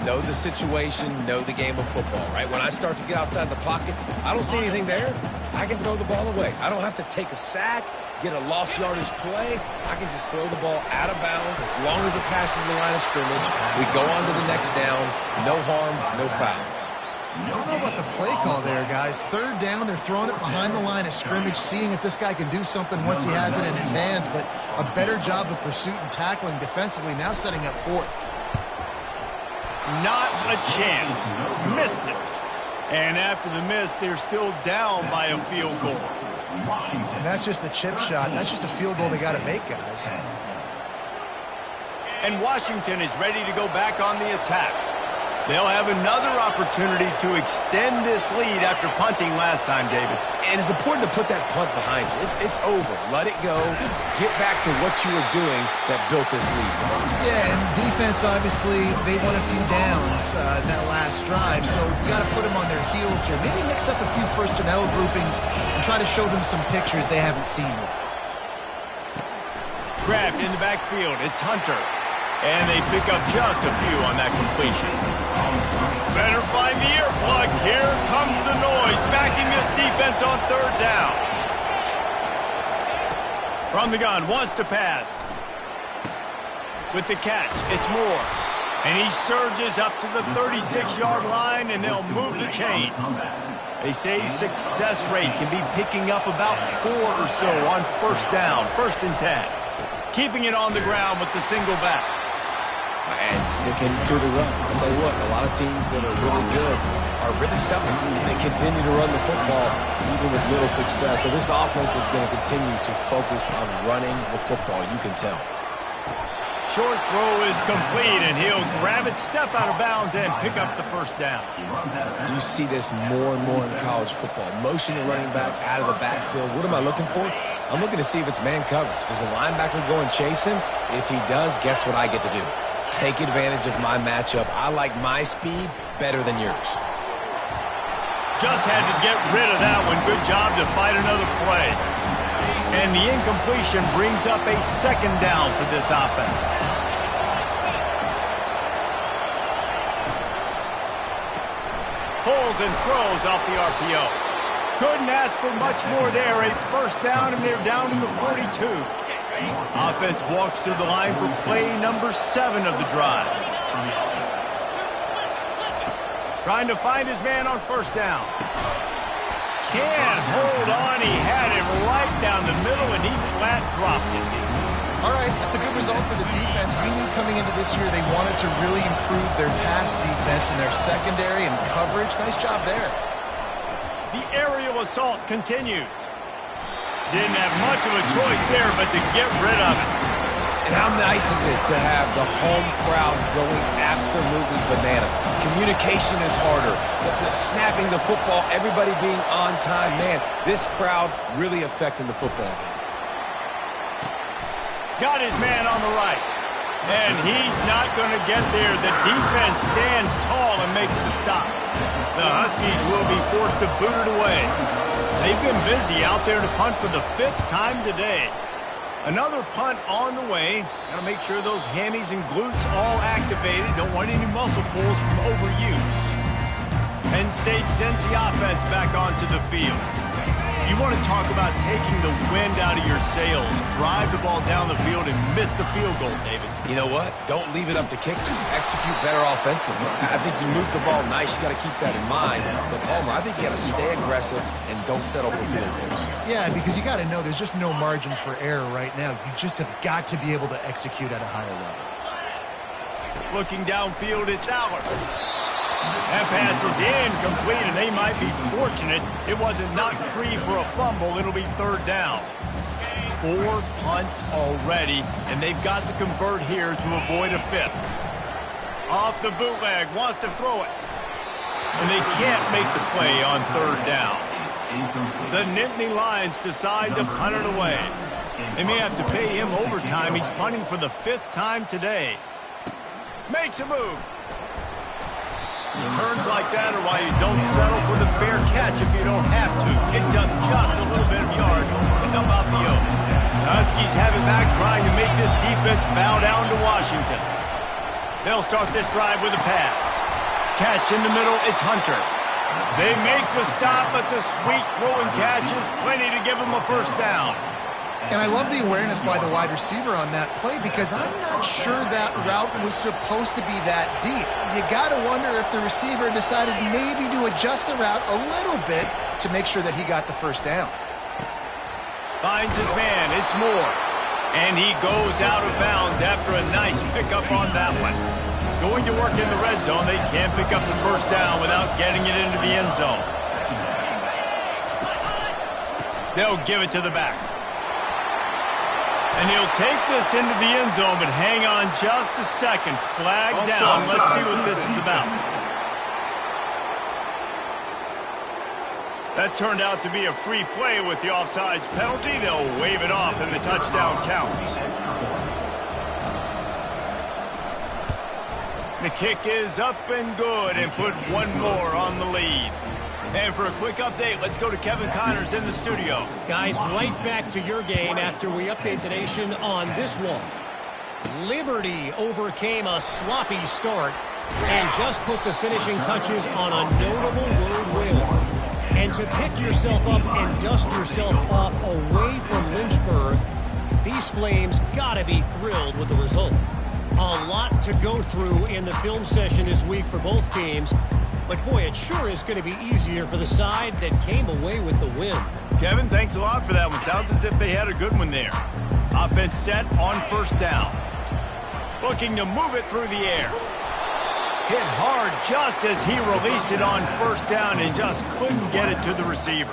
Know the situation, know the game of football, right? When I start to get outside the pocket, I don't see anything there. I can throw the ball away. I don't have to take a sack, get a lost yardage play. I can just throw the ball out of bounds as long as it passes the line of scrimmage. We go on to the next down. No harm, no foul. I don't know about the play call there, guys. 3rd down, they're throwing it behind the line of scrimmage, seeing if this guy can do something once he has it in his hands, but a better job of pursuit and tackling defensively, now setting up 4th. Not a chance. Missed it. And after the miss, they're still down by a field goal. And that's just the chip shot. That's just a field goal they got to make, guys. And Washington is ready to go back on the attack. They'll have another opportunity to extend this lead after punting last time, David. And it's important to put that punt behind you. It's over. Let it go. Get back to what you were doing that built this lead. Yeah, and defense, obviously, they won a few downs that last drive, so you got to put them on their heels here. Maybe mix up a few personnel groupings and try to show them some pictures they haven't seen yet. Grabbed in the backfield. It's Hunter. And they pick up just a few on that completion. Better find the earplugs. Here comes the noise, backing this defense on 3rd down. From the gun, wants to pass. With the catch, it's Moore. And he surges up to the 36-yard line, and they'll move the chains. They say success rate can be picking up about 4 or so on 1st down, 1st and 10. Keeping it on the ground with the single back. And sticking to the run. I'll tell you what, a lot of teams that are really good are really stubborn, and they continue to run the football even with little success. So this offense is going to continue to focus on running the football, you can tell. Short throw is complete, and he'll grab it, step out of bounds, and pick up the 1st down. You see this more and more in college football. Motion the running back out of the backfield. What am I looking for? I'm looking to see if it's man coverage. Does the linebacker go and chase him? If he does, guess what I get to do? Take advantage of my matchup. I like my speed better than yours. Just had to get rid of that one. Good job to fight another play. And the incompletion brings up a 2nd down for this offense. Pulls and throws off the RPO. Couldn't ask for much more there. A 1st down, and they're down to the 42. Offense walks to the line for play number 7 of the drive. Trying to find his man on 1st down. Can't hold on. He had it right down the middle, and he flat dropped it. All right, that's a good result for the defense. We knew coming into this year they wanted to really improve their pass defense and their secondary and coverage. Nice job there. The aerial assault continues. Didn't have much of a choice there, but to get rid of it. And how nice is it to have the home crowd going absolutely bananas? Communication is harder. The snapping the football, everybody being on time. Man, this crowd really affecting the football game. Got his man on the right. And he's not going to get there. The defense stands tall and makes the stop. The Huskies will be forced to boot it away. They've been busy out there to punt for the 5th time today. Another punt on the way. Got to make sure those hammies and glutes all activated. Don't want any muscle pulls from overuse. Penn State sends the offense back onto the field. You want to talk about taking the wind out of your sails. Drive the ball down the field and miss the field goal, David. You know what? Don't leave it up to kickers. Execute better offensively. I think you move the ball nice. You got to keep that in mind. But Palmer, I think you got to stay aggressive and don't settle for field goals. Yeah, because you got to know there's just no margin for error right now. You just have got to be able to execute at a higher level. Looking downfield, it's Aller. That pass is incomplete, and they might be fortunate it wasn't knocked free for a fumble. It'll be third down. 4 punts already, and they've got to convert here to avoid a fifth. Off the bootleg, wants to throw it. And they can't make the play on third down. The Nittany Lions decide to punt it away. They may have to pay him overtime. He's punting for the 5th time today. Makes a move. Turns like that are why you don't settle for the fair catch if you don't have to. Picks up just a little bit of yards to help out the Oaks. The Huskies have it back, trying to make this defense bow down to Washington. They'll start this drive with a pass. Catch in the middle, it's Hunter. They make the stop, but the sweet throwing catch is plenty to give them a first down. And I love the awareness by the wide receiver on that play because I'm not sure that route was supposed to be that deep. You got to wonder if the receiver decided maybe to adjust the route a little bit to make sure that he got the first down. Finds his man, it's Moore. And he goes out of bounds after a nice pickup on that one. Going to work in the red zone, they can't pick up the first down without getting it into the end zone. They'll give it to the back. And he'll take this into the end zone, but hang on just a second. Flag down. Let's see what this is about. That turned out to be a free play with the offsides penalty. They'll wave it off, and the touchdown counts. The kick is up and good, and put one more on the lead. And for a quick update, let's go to Kevin Connors in the studio. Guys, right back to your game after we update the nation on this one. Liberty overcame a sloppy start and just put the finishing touches on a notable road win. And to pick yourself up and dust yourself off away from Lynchburg, these Flames gotta be thrilled with the result. A lot to go through in the film session this week for both teams. But, boy, it sure is going to be easier for the side that came away with the win. Kevin, thanks a lot for that one. Sounds as if they had a good one there. Offense set on first down. Looking to move it through the air. Hit hard just as he released it on first down and just couldn't get it to the receiver.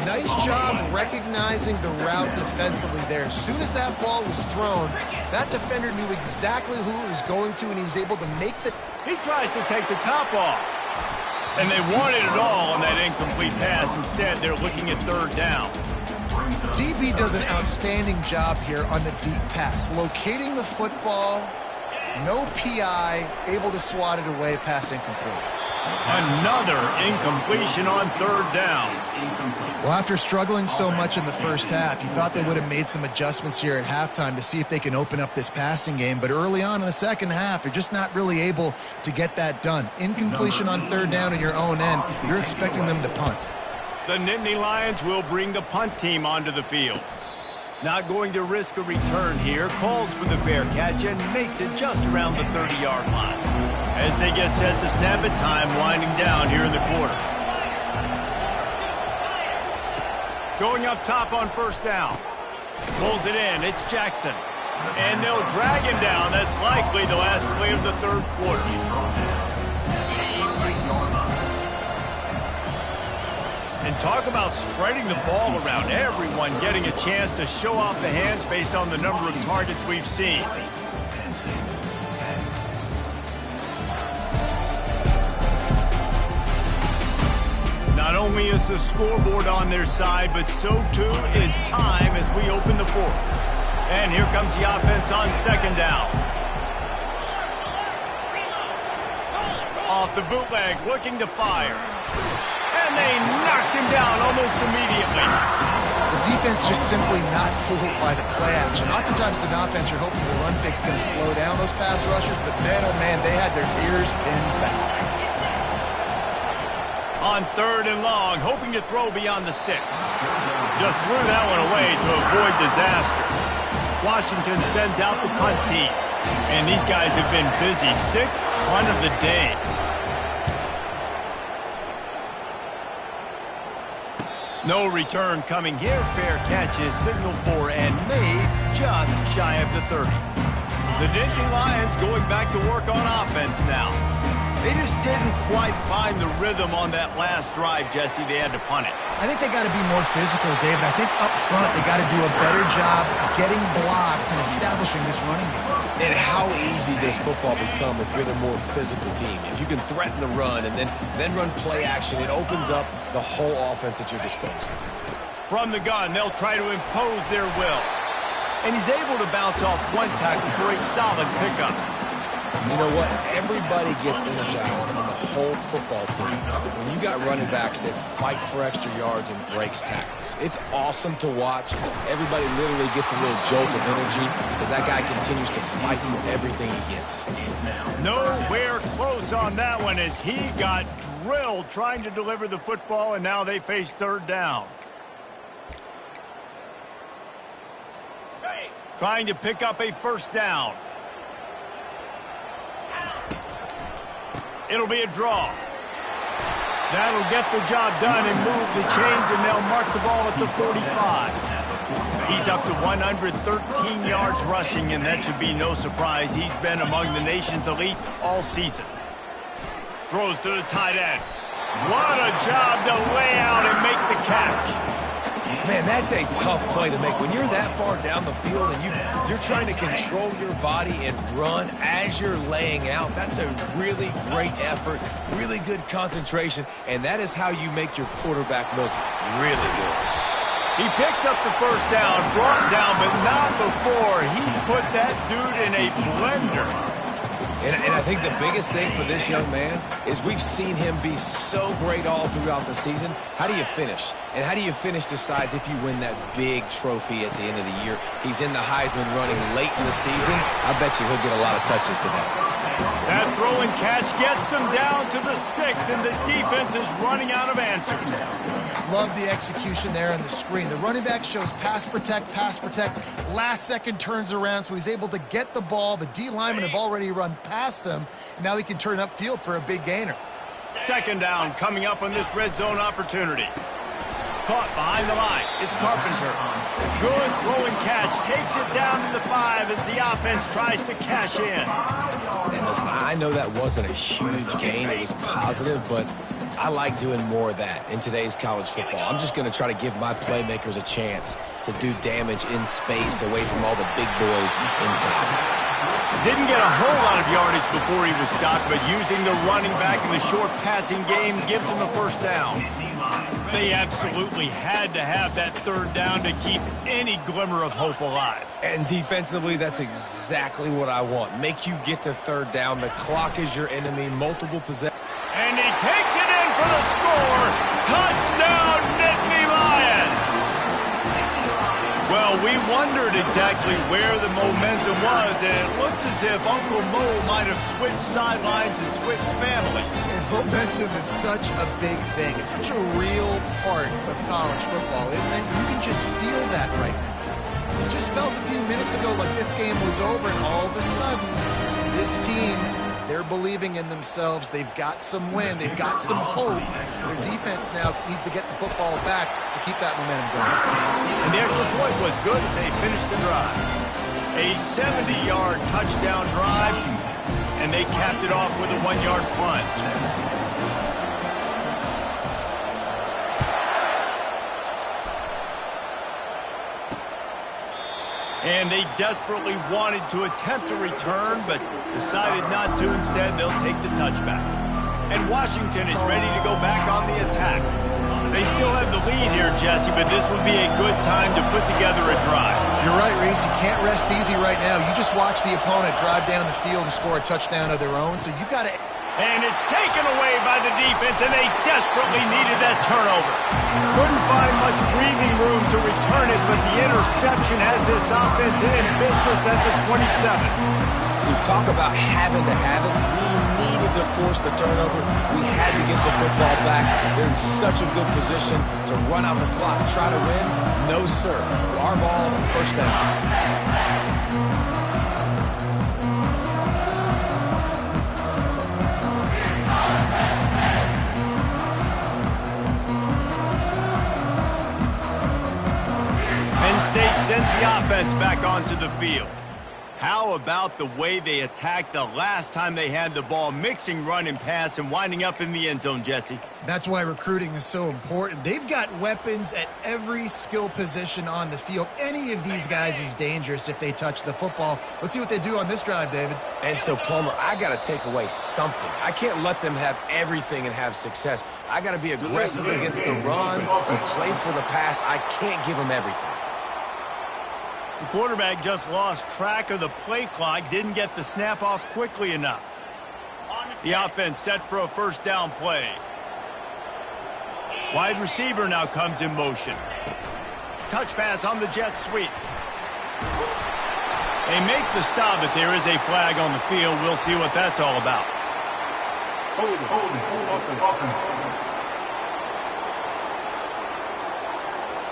Nice job recognizing the route defensively there. As soon as that ball was thrown, that defender knew exactly who it was going to, and he was able to make the... He tries to take the top off. And they wanted it all on that incomplete pass. Instead, they're looking at third down. DB does an outstanding job here on the deep pass. Locating the football, no PI, able to swat it away, pass incomplete. Another incompletion on third down. Well, after struggling so much in the first half, you thought they would have made some adjustments here at halftime to see if they can open up this passing game. But early on in the second half, they're just not really able to get that done. Incompletion on third down in your own end, you're expecting them to punt. The Nittany Lions will bring the punt team onto the field. Not going to risk a return here. Calls for the fair catch and makes it just around the 30-yard line. As they get set to snap it, time winding down here in the quarter. Going up top on first down. Pulls it in. It's Jackson. And they'll drag him down. That's likely the last play of the third quarter. And talk about spreading the ball around. Everyone getting a chance to show off the hands based on the number of targets we've seen. Not only is the scoreboard on their side, but so too is time as we open the fourth. And here comes the offense on second down. Off the bootleg, looking to fire. And they knocked him down almost immediately. The defense just simply not fooled by the play action. Oftentimes, an offense, you're hoping the run fake's going to slow down those pass rushers, but man, oh man, they had their ears pinned back. On third and long, hoping to throw beyond the sticks. Just threw that one away to avoid disaster. Washington sends out the punt team. And these guys have been busy. 6th punt of the day. No return coming here. Fair catch is signaled for and made just shy of the 30. The Nittany Lions going back to work on offense now. They just didn't quite find the rhythm on that last drive, Jesse. They had to punt it. I think they got to be more physical, David. I think up front they got to do a better job getting blocks and establishing this running game. And how easy does football become if you're the more physical team? If you can threaten the run and then run play action, it opens up the whole offense at your disposal. From the gun, they'll try to impose their will. And he's able to bounce off one tackle for a solid pickup. You know what? Everybody gets energized on the whole football team when you got running backs that fight for extra yards and breaks tackles. It's awesome to watch. Everybody literally gets a little jolt of energy as that guy continues to fight for everything he gets. Nowhere close on that one as he got drilled trying to deliver the football, and now they face third down. Trying to pick up a first down. It'll be a draw. That'll get the job done and move the chains, and they'll mark the ball at the 45. He's up to 113 yards rushing, and that should be no surprise. He's been among the nation's elite all season. Throws to the tight end. What a job to lay out and make the catch. Man, that's a tough play to make. When you're that far down the field and you're trying to control your body and run as you're laying out, that's a really great effort, really good concentration, and that is how you make your quarterback look really good. He picks up the first down, brought down, but not before he put that dude in a blender. And I think the biggest thing for this young man is we've seen him be so great all throughout the season. How do you finish? And how do you finish decides if you win that big trophy at the end of the year. He's in the Heisman running late in the season. I bet you he'll get a lot of touches today. That throw and catch gets them down to the 6, and the defense is running out of answers. Love the execution there on the screen. The running back shows pass protect, last second turns around, so he's able to get the ball. The D linemen have already run past him, and now he can turn upfield for a big gainer. Second down coming up on this red zone opportunity. Caught behind the line. It's Carpenter. Good throw and catch. Takes it down to the 5 as the offense tries to cash in. And listen, I know that wasn't a huge gain. It was positive, but I like doing more of that in today's college football. I'm just going to try to give my playmakers a chance to do damage in space away from all the big boys inside. Didn't get a whole lot of yardage before he was stopped, but using the running back in the short passing game gives him a first down. They absolutely had to have that third down to keep any glimmer of hope alive. And defensively, that's exactly what I want. Make you get the third down. The clock is your enemy. Multiple possessions. And he takes it in for the score. Touchdown, Nittany Lions. Well, we wondered exactly where the momentum was, and it looks as if Uncle Mo might have switched sidelines and switched family. And momentum is such a big thing. It's such a real part of college football, isn't it? You can just feel that right now. You just felt a few minutes ago like this game was over, and all of a sudden, this team, they're believing in themselves. They've got some wind. They've got some hope. Their defense now needs to get the football back to keep that momentum going. And the extra point was good as they finished the drive. A 70-yard touchdown drive, and they capped it off with a 1-yard plunge. And they desperately wanted to attempt a return, but decided not to. Instead, they'll take the touchback. And Washington is ready to go back on the attack. They still have the lead here, Jesse, but this would be a good time to put together a drive. You're right, Reese. You can't rest easy right now. You just watch the opponent drive down the field and score a touchdown of their own, so you've got to... And it's taken away by the defense, and they desperately needed that turnover. Couldn't find much breathing room to return it, but the interception has this offense in business at the 27. You talk about having to have it. We needed to force the turnover. We had to get the football back. They're in such a good position to run out the clock, try to win. No, sir. Our ball, first down. Penn State sends the offense back onto the field. How about the way they attacked the last time they had the ball, mixing run and pass and winding up in the end zone, Jesse? That's why recruiting is so important. They've got weapons at every skill position on the field. Any of these guys is dangerous if they touch the football. Let's see what they do on this drive, David. And so, Plummer, I got to take away something. I can't let them have everything and have success. I got to be aggressive against the run or play for the pass. I can't give them everything. The quarterback just lost track of the play clock, didn't get the snap off quickly enough. The offense set for a first down play. Wide receiver now comes in motion. Touch pass on the jet sweep. They make the stop, but there is a flag on the field. We'll see what that's all about. Hold it, offense.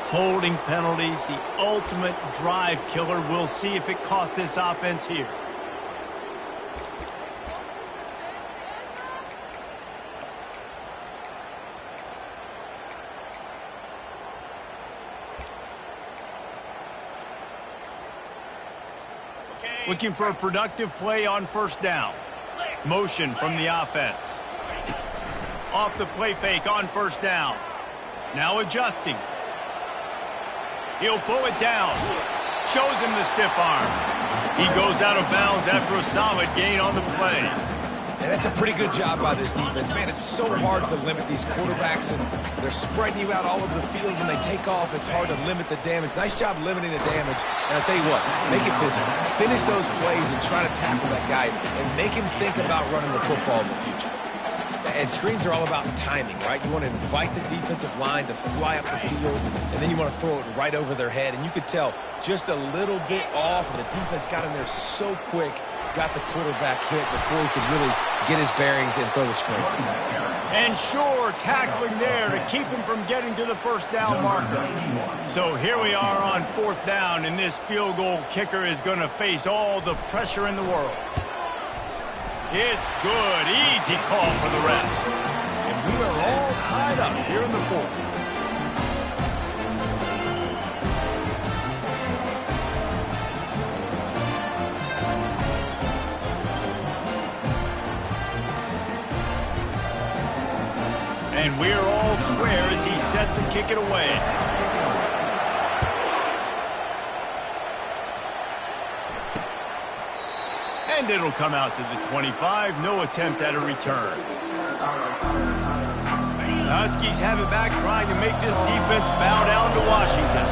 Holding penalties, the ultimate drive killer. We'll see if it costs this offense here. Looking for a productive play on first down. Motion from the offense. Off the play fake on first down. Now adjusting. He'll pull it down. Shows him the stiff arm. He goes out of bounds after a solid gain on the play. And that's a pretty good job by this defense. Man, it's so hard to limit these quarterbacks, and they're spreading you out all over the field. When they take off, it's hard to limit the damage. Nice job limiting the damage. And I'll tell you what, make it physical. Finish those plays and try to tackle that guy and make him think about running the football in the future. And screens are all about timing, right? You want to invite the defensive line to fly up the field, and then you want to throw it right over their head. And you could tell just a little bit off, and the defense got in there so quick, got the quarterback hit before he could really get his bearings and throw the screen. And sure, tackling there to keep him from getting to the first down marker. So here we are on fourth down, and this field goal kicker is going to face all the pressure in the world. It's good. Easy call for the ref. And we are all tied up here in the fourth. And we're all square as he's set to kick it away. And it'll come out to the 25. No attempt at a return. The Huskies have it back, trying to make this defense bow down to Washington.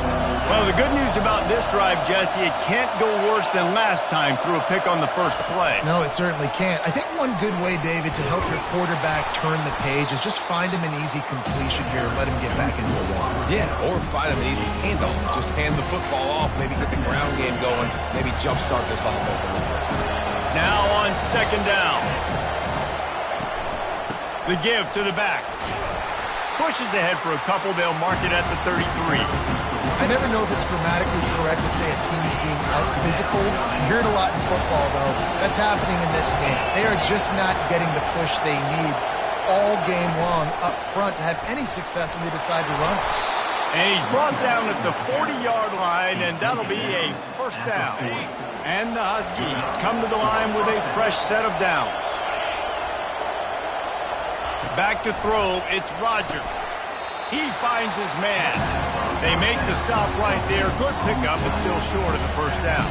Well, the good news about this drive, Jesse, it can't go worse than last time through a pick on the first play. No, it certainly can't. I think one good way, David, to help your quarterback turn the page is just find him an easy completion here and let him get back into the run. Yeah, or find him an easy handoff. Just hand the football off, maybe get the ground game going, maybe jumpstart this offense a little bit. Now on second down. The give to the back. Pushes ahead for a couple. They'll mark it at the 33. I never know if it's grammatically correct to say a team is being out-physical. You hear it a lot in football, though. That's happening in this game. They are just not getting the push they need all game long up front to have any success when they decide to run. And he's brought down at the 40-yard line, and that'll be a first down. And the Huskies come to the line with a fresh set of downs. Back to throw, it's Rodgers. He finds his man. They make the stop right there. Good pickup, but still short of the first down.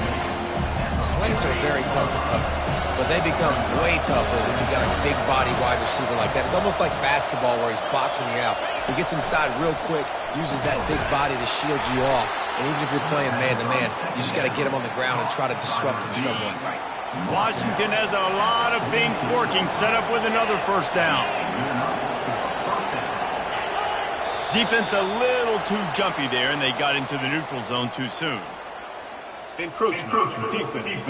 Slants are very tough to cover, but they become way tougher when you got a big body wide receiver like that. It's almost like basketball where he's boxing you out. He gets inside real quick, uses that big body to shield you off, and even if you're playing man-to-man, you just got to get him on the ground and try to disrupt him some way. Washington has a lot of things working, set up with another first down. Defense a little too jumpy there, and they got into the neutral zone too soon. Encroachment. Defense.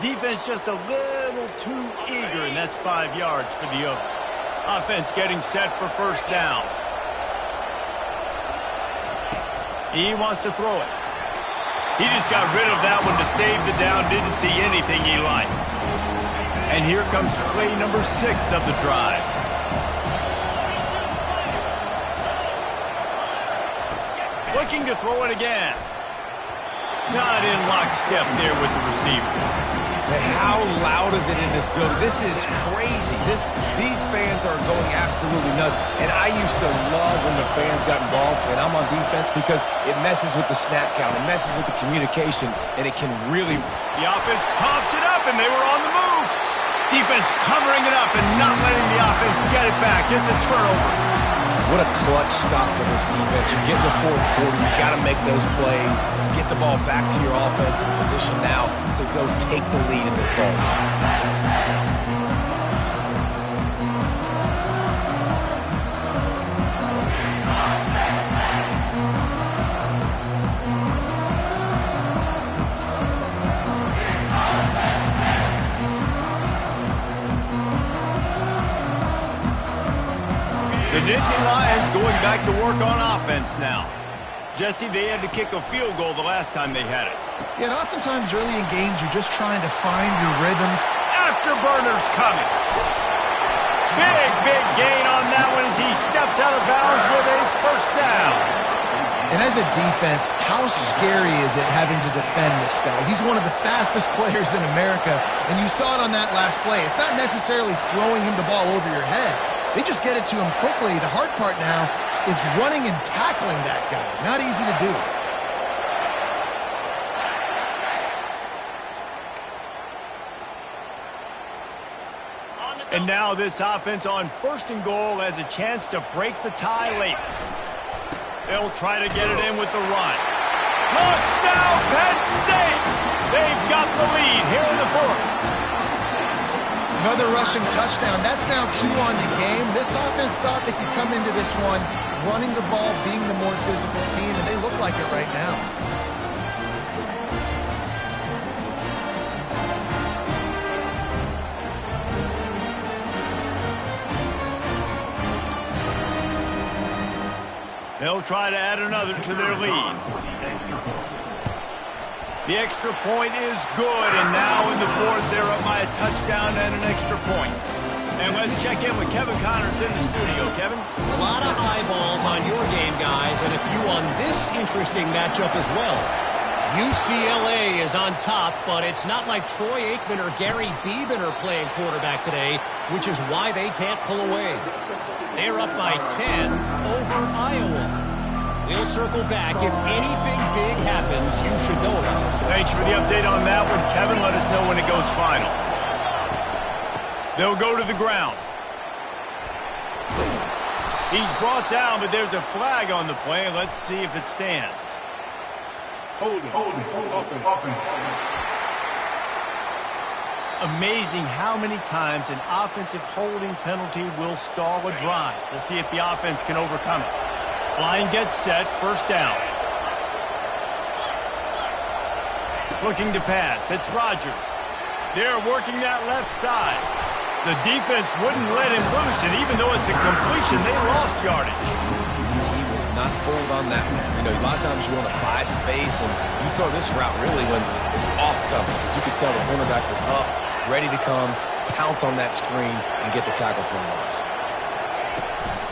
Defense just a little too eager, and that's 5 yards for the Oak. Offense getting set for first down. He wants to throw it. He just got rid of that one to save the down. Didn't see anything he liked. And here comes play number 6 of the drive. Looking to throw it again. Not in lockstep there with the receiver. Man, how loud is it in this building? This is crazy. These fans are going absolutely nuts. And I used to love when the fans got involved, and I'm on defense, because it messes with the snap count. It messes with the communication, and it can really... The offense coughs it up, and they were on the move. Defense covering it up and not letting the offense get it back. It's a turnover. What a clutch stop for this defense. You get in the fourth quarter, you got to make those plays, get the ball back to your offense in a position now to go take the lead in this ball game. The Nittany Lions going back to work on offense now. Jesse, they had to kick a field goal the last time they had it. Yeah, and oftentimes early in games, you're just trying to find your rhythms. Afterburners coming. Big gain on that one as he steps out of bounds with a first down. And as a defense, how scary is it having to defend this guy? He's one of the fastest players in America, and you saw it on that last play. It's not necessarily throwing him the ball over your head. They just get it to him quickly. The hard part now is running and tackling that guy. Not easy to do. And now this offense on first and goal has a chance to break the tie late. They'll try to get it in with the run. Touchdown, Penn State! They've got the lead here in the fourth. Another rushing touchdown. That's now 2 on the game. This offense thought they could come into this one running the ball, being the more physical team, and they look like it right now. They'll try to add another to their lead. The extra point is good, and now in the fourth, they're up by a touchdown and an extra point. And let's check in with Kevin Connors in the studio. Kevin? A lot of eyeballs on your game, guys, and a few on this interesting matchup as well. UCLA is on top, but it's not like Troy Aikman or Gary Beeman are playing quarterback today, which is why they can't pull away. They're up by 10 over Iowa. We'll circle back. If anything big happens, you should know about it. Thanks for the update on that one, Kevin. Let us know when it goes final. They'll go to the ground. He's brought down, but there's a flag on the play. Let's see if it stands. Holding. Offense. Amazing how many times an offensive holding penalty will stall a drive. We'll see if the offense can overcome it. Line gets set, first down. Looking to pass, it's Rodgers. They're working that left side. The defense wouldn't let him loose, and even though it's a completion, they lost yardage. He was not fooled on that one. You know, a lot of times you want to buy space, and you throw this route really when it's off cover. You could tell the cornerback was up, ready to come, pounce on that screen, and get the tackle for a loss.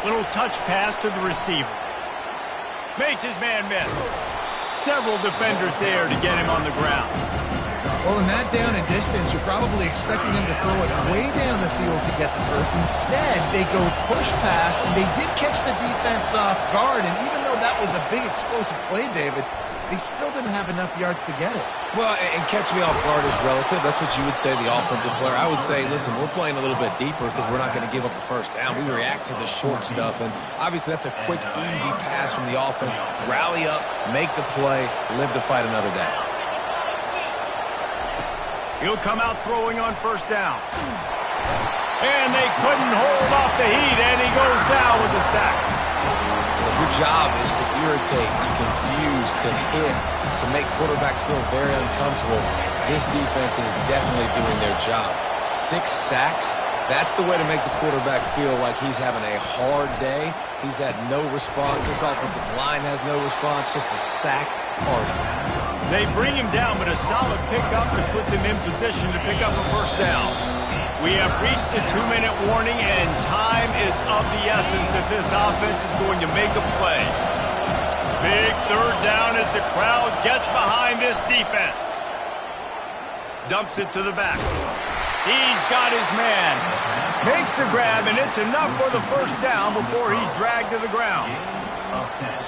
Little touch pass to the receiver. Makes his man miss. Several defenders there to get him on the ground. Well, in that down and distance, you're probably expecting him to throw it way down the field to get the first. Instead, they go push pass, and they did catch the defense off guard. And even though that was a big explosive play, David, they still didn't have enough yards to get it. Well, and catch me off guard is relative. That's what you would say, the offensive player. I would say, listen, we're playing a little bit deeper because we're not going to give up the first down. We react to the short stuff, and obviously that's a quick, easy pass from the offense. Rally up, make the play, live to fight another day. He'll come out throwing on first down. And they couldn't hold off the heat, and he goes down with the sack. Your job is to irritate, to confuse, to hit, to make quarterbacks feel very uncomfortable. This defense is definitely doing their job. 6 sacks, that's the way to make the quarterback feel like he's having a hard day. He's had no response. This offensive line has no response, just a sack party. They bring him down, but a solid pickup and put them in position to pick up a first down. We have reached the 2-minute warning, and time is of the essence if this offense is going to make a play. Big third down as the crowd gets behind this defense. Dumps it to the back. He's got his man. Makes the grab, and it's enough for the first down before he's dragged to the ground.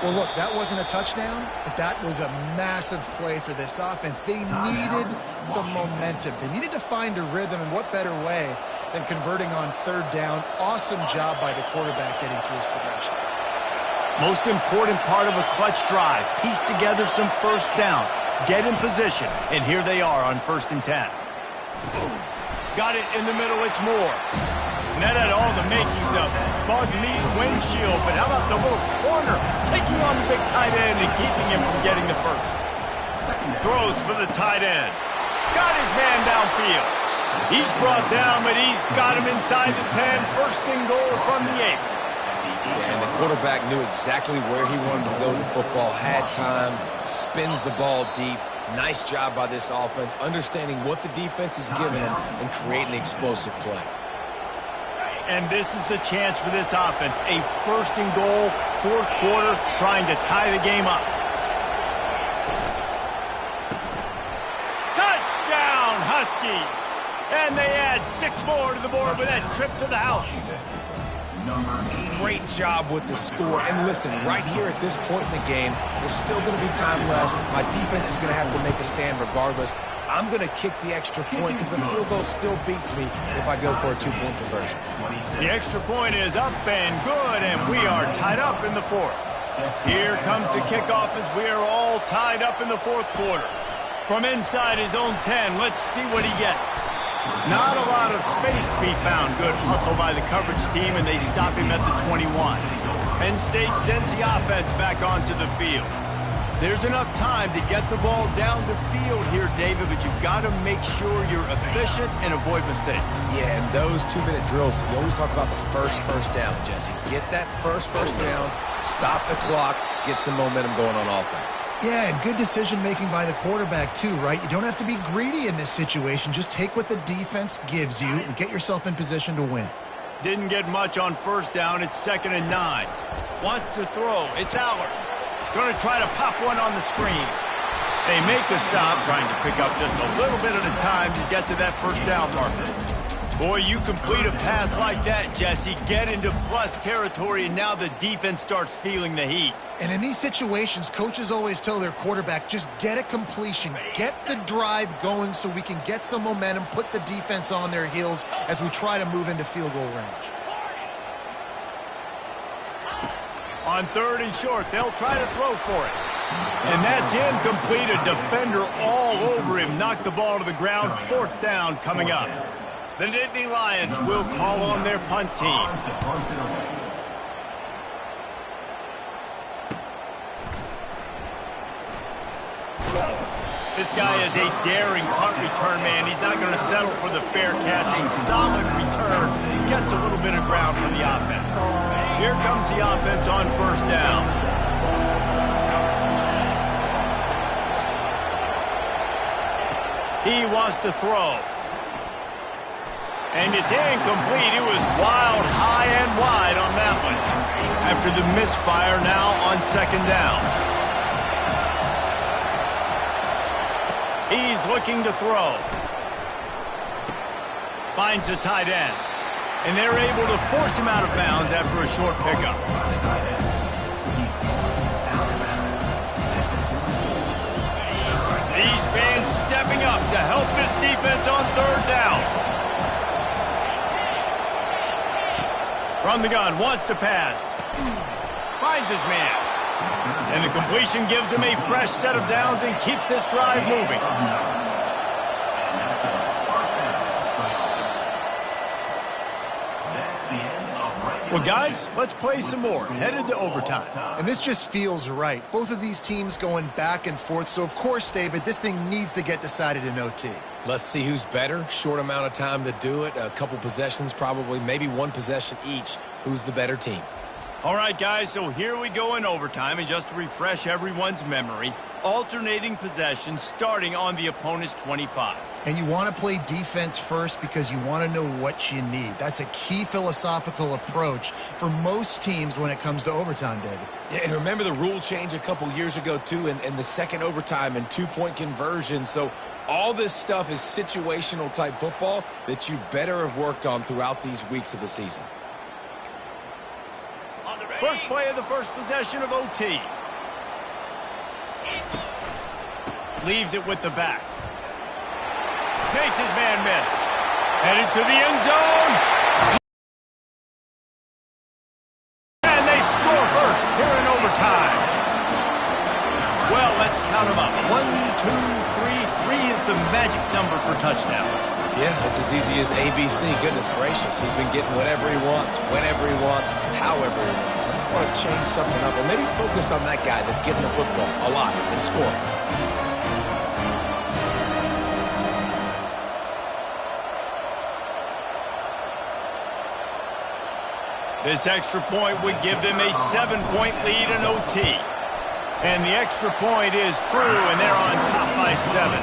Well, look, that wasn't a touchdown, but that was a massive play for this offense. They needed some momentum. They needed to find a rhythm, and what better way than converting on third down. Awesome job by the quarterback getting through his progression. Most important part of a clutch drive. Piece together some first downs. Get in position, and here they are on 1st and 10. Got it in the middle, it's Moore. And that had all the makings of bug meat windshield, but how about the little corner taking on the big tight end and keeping him from getting the first. Throws for the tight end. Got his man downfield. He's brought down, but he's got him inside the 10. 1st and goal from the 8. Yeah, and the quarterback knew exactly where he wanted to go with the football, had time, spins the ball deep. Nice job by this offense, understanding what the defense is giving him and creating the explosive play. And this is the chance for this offense. A 1st and goal, 4th quarter, trying to tie the game up. Touchdown, Huskies! And they add 6 more to the board with that trip to the house. Great job with the score. And listen, right here at this point in the game, there's still going to be time left. My defense is going to have to make a stand regardless. I'm going to kick the extra point because the field goal still beats me if I go for a 2-point conversion. The extra point is up and good, and we are tied up in the 4th. Here comes the kickoff as we are all tied up in the 4th quarter. From inside his own 10, let's see what he gets. Not a lot of space to be found. Good hustle by the coverage team, and they stop him at the 21. Penn State sends the offense back onto the field. There's enough time to get the ball down the field here, David, but you've got to make sure you're efficient and avoid mistakes. Yeah, and those 2-minute drills, you always talk about the first down, Jesse. Get that first down, stop the clock, get some momentum going on offense. Yeah, and good decision-making by the quarterback, too, right? You don't have to be greedy in this situation. Just take what the defense gives you and get yourself in position to win. Didn't get much on 1st down. It's 2nd and 9. Wants to throw. It's Allard. Going to try to pop one on the screen. They make the stop, trying to pick up just a little bit at a time to get to that 1st down marker. Boy, you complete a pass like that, Jesse, get into plus territory, and now the defense starts feeling the heat. And in these situations, coaches always tell their quarterback, just get a completion, get the drive going so we can get some momentum, put the defense on their heels as we try to move into field goal range. On 3rd and short, they'll try to throw for it. And that's incomplete. A defender all over him. Knocked the ball to the ground. 4th down coming up. The Nittany Lions will call on their punt team. This guy is a daring punt return man. He's not going to settle for the fair catch. A solid return. Gets a little bit of ground from the offense. Here comes the offense on 1st down. He wants to throw. And it's incomplete. It was wild, high and wide on that one. After the misfire, now on 2nd down. He's looking to throw. Finds the tight end. And they're able to force him out of bounds after a short pickup. These fans stepping up to help this defense on 3rd down. From the gun, wants to pass. Finds his man. And the completion gives him a fresh set of downs and keeps this drive moving. Well, guys, let's play some more. Headed to overtime. And this just feels right. Both of these teams going back and forth. So, of course, David, this thing needs to get decided in OT. Let's see who's better. Short amount of time to do it. A couple possessions probably, maybe 1 possession each. Who's the better team? All right, guys, so here we go in overtime. And just to refresh everyone's memory, Alternating possession starting on the opponent's 25. And you want to play defense first because you want to know what you need. That's a key philosophical approach for most teams when it comes to overtime, David. Yeah, and remember the rule change a couple years ago, too, and the second overtime and two-point conversion. So all this stuff is situational-type football that you better have worked on throughout these weeks of the season. First play of the first possession of OT. Leaves it with the back. Makes his man miss. Headed to the end zone. And they score first here in overtime. Well, let's count them up. 1, 2, 3. 3 is the magic number for touchdowns. Yeah, it's as easy as ABC. Goodness gracious. He's been getting whatever he wants, whenever he wants, however he wants. I want to change something up, or maybe focus on that guy that's getting the football a lot and score. This extra point would give them a 7-point lead in OT. And the extra point is true, and they're on top by 7.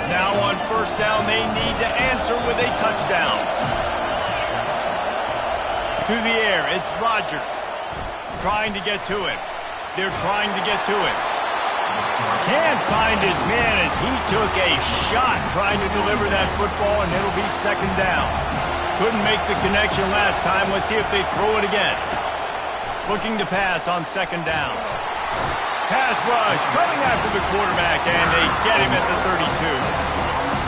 Now on first down, they need to answer with a touchdown. To the air, it's Rodgers. Trying to get to him. They're trying to get to him. Can't find his man as he took a shot trying to deliver that football, and it'll be second down. Couldn't make the connection last time. Let's see if they throw it again. Looking to pass on second down. Pass rush coming after the quarterback, and they get him at the 32.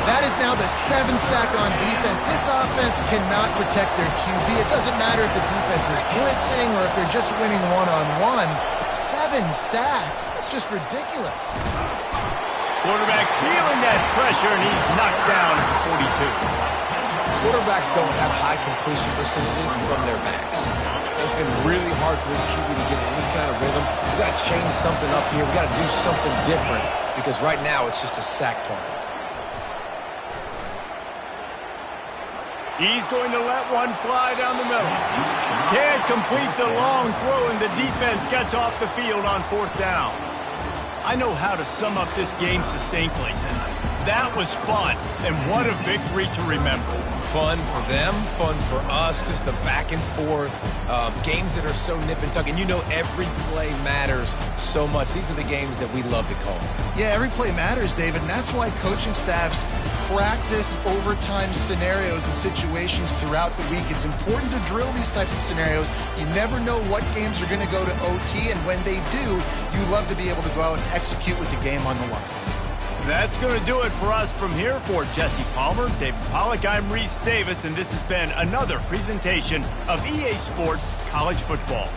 That is now the 7th sack on defense. This offense cannot protect their QB. It doesn't matter if the defense is blitzing or if they're just winning one-on-one. 7 sacks. That's just ridiculous. Quarterback feeling that pressure, and he's knocked down at 42. Quarterbacks don't have high completion percentages from their backs. It's been really hard for this QB to get any kind of rhythm. We've got to change something up here. We've got to do something different because right now it's just a sack point. He's going to let one fly down the middle. Can't complete the long throw, and the defense gets off the field on fourth down. I know how to sum up this game succinctly. That was fun, and what a victory to remember. Fun for them, fun for us, just the back and forth, games that are so nip and tuck, and you know every play matters so much. These are the games that we love to call. Yeah, every play matters, David, and that's why coaching staffs practice overtime scenarios and situations throughout the week. It's important to drill these types of scenarios. You never know what games are going to go to OT, and when they do, you love to be able to go out and execute with the game on the line. That's going to do it for us from here. For Jesse Palmer, David Pollack, I'm Reese Davis, and this has been another presentation of EA Sports College Football.